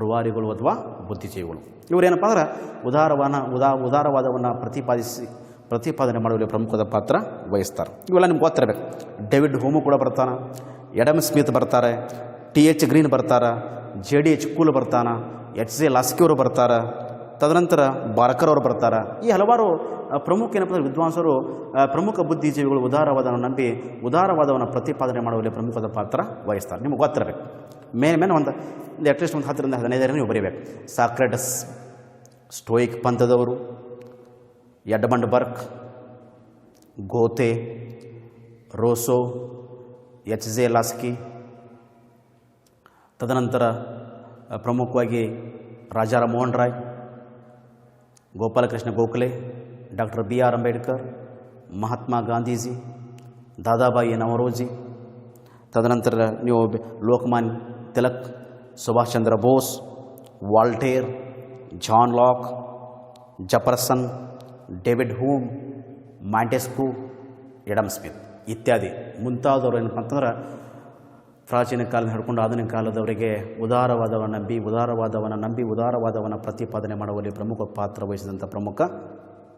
ರೂವಾರಿಗಳು ಅಥವಾ ಬುದ್ಧಿಜೀವಿಗಳು. ಇವರೇನಪ್ಪ ಅಂದ್ರೆ ಉದಾರವಾದವನ್ನು ಪ್ರತಿಪಾದನೆ ಮಾಡುವಲ್ಲಿ ಪ್ರಮುಖದ ಪಾತ್ರ ವಹಿಸ್ತಾರೆ. ಇವೆಲ್ಲ ನಿಮ್ಗೆ ಗೊತ್ತಿರಬೇಕು. ಡೇವಿಡ್ ಹ್ಯೂಮ್ ಕೂಡ ಬರ್ತಾನೆ, ಎಡಮ್ ಸ್ಮಿತ್ ಬರ್ತಾರೆ, TH ಗ್ರೀನ್ ಬರ್ತಾರೆ, JDH ಕೂಲ್ ಬರ್ತಾನೆ, HJ ಲಾಸ್ಕಿ ಅವರು ಬರ್ತಾರೆ, ತದನಂತರ ಬಾರ್ಕರ್ ಅವರು ಬರ್ತಾರೆ. ಈ ಹಲವಾರು ಪ್ರಮುಖ ಏನಪ್ಪ ಅಂದರೆ ವಿದ್ವಾಂಸರು, ಪ್ರಮುಖ ಬುದ್ಧಿಜೀವಿಗಳು ಉದಾರವಾದವನ್ನು ನಂಬಿ ಉದಾರವಾದವನ್ನು ಪ್ರತಿಪಾದನೆ ಮಾಡುವಲ್ಲಿ ಪ್ರಮುಖದ ಪಾತ್ರ ವಹಿಸ್ತಾರೆ. ನಿಮಗೆ ಗೊತ್ತಿರಬೇಕು. ಮೇಲೆ ಒಂದು ಅಟ್ಲೀಸ್ಟ್ ಒಂದು 10 ರಿಂದ 15 ನೀವು ಬರೀಬೇಕು. ಸಾಕ್ರೆಟಸ್, ಸ್ಟೋಯಿಕ್ ಪಂಥದವರು, Edmund Burke, Goethe, Rousseau, HJ Laski, ತದನಂತರ ಪ್ರಮುಖವಾಗಿ ರಾಜಾರಾಮ್ ಮೋಹನ್ ರಾಯ್, ಗೋಪಾಲಕೃಷ್ಣ ಗೋಖಲೆ, ಡಾಕ್ಟರ್ BR ಅಂಬೇಡ್ಕರ್, ಮಹಾತ್ಮ ಗಾಂಧೀಜಿ, ದಾದಾಬಾಯಿ ನವರೋಜಿ, ತದನಂತರ ನೀವು Lokmanya Tilak, Subhash Chandra Bose, Voltaire, John Locke, Jefferson, David Hume, Montesquieu, Adam Smith ಇತ್ಯಾದಿ ಮುಂತಾದವರು ಏನಪ್ಪ ಅಂತಂದ್ರೆ ಪ್ರಾಚೀನ ಕಾಲದಿಂದ ಹಿಡ್ಕೊಂಡು ಆಧುನಿಕ ಕಾಲದವರೆಗೆ ಉದಾರವಾದವನ್ನು ನಂಬಿ ಉದಾರವಾದವನ್ನು ಪ್ರತಿಪಾದನೆ ಮಾಡುವಲ್ಲಿ ಪ್ರಮುಖ ಪಾತ್ರ ವಹಿಸಿದಂಥ ಪ್ರಮುಖ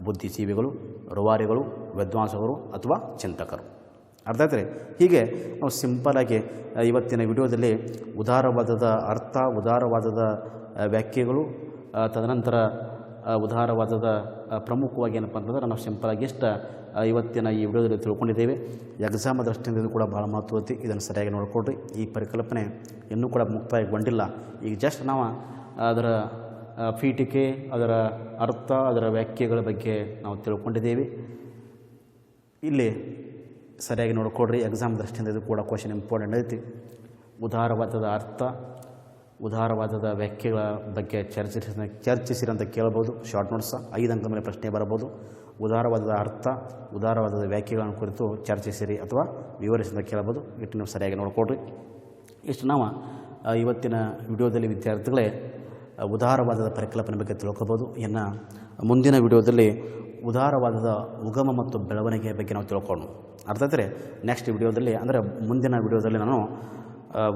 ಬುದ್ಧಿಜೀವಿಗಳು, ರೂವಾರಿಗಳು, ವಿದ್ವಾಂಸಕರು ಅಥವಾ ಚಿಂತಕರು. ಅರ್ಥ ಆಯ್ತು ರೀ. ಹೀಗೆ ನಾವು ಸಿಂಪಲಾಗಿ ಇವತ್ತಿನ ವಿಡಿಯೋದಲ್ಲಿ ಉದಾರವಾದದ ಅರ್ಥ, ಉದಾರವಾದದ ವ್ಯಾಖ್ಯೆಗಳು, ತದನಂತರ ಉದಾರವಾದದ ಪ್ರಮುಖವಾಗಿ ಏನಪ್ಪ ಅಂತಂದ್ರೆ ನಾವು ಸಿಂಪಲಾಗಿ ಇಷ್ಟು ಇವತ್ತಿನ ಈ ವಿಡಿಯೋದಲ್ಲಿ ತಿಳ್ಕೊಂಡಿದ್ದೇವೆ. ಎಕ್ಸಾಮ್ ದೃಷ್ಟಿಯಿಂದ ಇದು ಕೂಡ ಭಾಳ ಮಹತ್ವತೆ. ಇದನ್ನು ಸರಿಯಾಗಿ ನೋಡಿಕೊಡ್ರಿ. ಈ ಪರಿಕಲ್ಪನೆ ಇನ್ನೂ ಕೂಡ ಮುಕ್ತಾಯಗೊಂಡಿಲ್ಲ. ಈಗ ಜಸ್ಟ್ ನಾವು ಅದರ ಪೀಠಿಕೆ, ಅದರ ಅರ್ಥ, ಅದರ ವ್ಯಾಖ್ಯೆಗಳ ಬಗ್ಗೆ ನಾವು ತಿಳ್ಕೊಂಡಿದ್ದೇವೆ. ಇಲ್ಲಿ ಸರಿಯಾಗಿ ನೋಡಿಕೊಡ್ರಿ. ಎಕ್ಸಾಮ್ ದೃಷ್ಟಿಯಿಂದ ಇದು ಕೂಡ ಕ್ವಶನ್ ಇಂಪಾರ್ಟೆಂಟ್ ಐತಿ. ಉದಾರವಾದದ ಅರ್ಥ, ಉದಾರವಾದದ ವ್ಯಾಖ್ಯೆಗಳ ಬಗ್ಗೆ ಚರ್ಚಿಸಿರಂತ ಕೇಳ್ಬೋದು. ಶಾರ್ಟ್ ನೋಟ್ಸ 5 ಅಂಕದ ಮೇಲೆ ಪ್ರಶ್ನೆ ಬರಬಹುದು. ಉದಾರವಾದದ ಅರ್ಥ, ಉದಾರವಾದದ ವ್ಯಾಖ್ಯೆಗಳನ್ನು ಕುರಿತು ಚರ್ಚಿಸಿರಿ ಅಥವಾ ವಿವರಿಸಿದ ಕೇಳಬಹುದು. ಇಟ್ಟು ನೀವು ಸರಿಯಾಗಿ ನೋಡಿಕೊಡ್ರಿ. ಇಷ್ಟು ನಾವು ಇವತ್ತಿನ ವಿಡಿಯೋದಲ್ಲಿ ವಿದ್ಯಾರ್ಥಿಗಳೇ ಉದಾರವಾದದ ಪರಿಕಲ್ಪನೆ ಬಗ್ಗೆ ತಿಳ್ಕೊಬೋದು. ಇನ್ನು ಮುಂದಿನ ವಿಡಿಯೋದಲ್ಲಿ ಉದಾರವಾದದ ಉಗಮ ಮತ್ತು ಬೆಳವಣಿಗೆಯ ಬಗ್ಗೆ ನಾವು ತಿಳ್ಕೊಂಡು ಅರ್ಥ ಆಯ್ತರೆ ನೆಕ್ಸ್ಟ್ ವಿಡಿಯೋದಲ್ಲಿ ಅಂದರೆ ಮುಂದಿನ ವಿಡಿಯೋದಲ್ಲಿ ನಾನು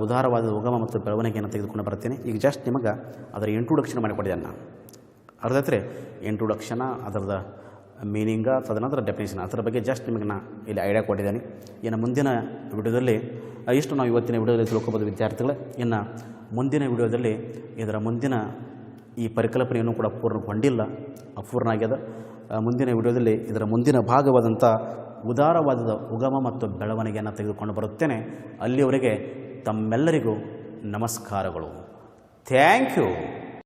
ಉದಾರವಾದದ ಉಗಮ ಮತ್ತು ಬೆಳವಣಿಗೆಯನ್ನು ತೆಗೆದುಕೊಂಡು ಬರ್ತೀನಿ. ಈಗ ಜಸ್ಟ್ ನಿಮಗೆ ಅದರ ಇಂಟ್ರೊಡಕ್ಷನ್ ಮಾಡಿಕೊಟ್ಟಿದ್ದೇನೆ ನಾನು. ಅರ್ಥ ಆಯ್ತರೆ ಇಂಟ್ರೊಡಕ್ಷನ, ಅದರದ ಮೀನಿಂಗ, ತದನಂತರ ಡೆಫಿನೇಷನ್, ಅದರ ಬಗ್ಗೆ ಜಸ್ಟ್ ನಿಮಗೆ ನಾನು ಇಲ್ಲಿ ಐಡಿಯಾ ಕೊಟ್ಟಿದ್ದೇನೆ. ಇನ್ನು ಮುಂದಿನ ವಿಡಿಯೋದಲ್ಲಿ ಇಷ್ಟು ನಾವು ಇವತ್ತಿನ ವಿಡಿಯೋದಲ್ಲಿ ತಿಳ್ಕೊಬೋದು ವಿದ್ಯಾರ್ಥಿಗಳೇ. ಇನ್ನು ಮುಂದಿನ ವಿಡಿಯೋದಲ್ಲಿ ಇದರ ಮುಂದಿನ ಈ ಪರಿಕಲ್ಪನೆಯನ್ನು ಕೂಡ ಪೂರ್ಣಗೊಂಡಿಲ್ಲ, ಅಪೂರ್ಣ ಆಗ್ಯದ. ಮುಂದಿನ ವಿಡಿಯೋದಲ್ಲಿ ಇದರ ಮುಂದಿನ ಭಾಗವಾದಂಥ ಉದಾರವಾದದ ಉಗಮ ಮತ್ತು ಬೆಳವಣಿಗೆಯನ್ನು ತೆಗೆದುಕೊಂಡು ಬರುತ್ತೇನೆ. ಅಲ್ಲಿಯವರೆಗೆ ತಮ್ಮೆಲ್ಲರಿಗೂ ನಮಸ್ಕಾರಗಳು. Thank you.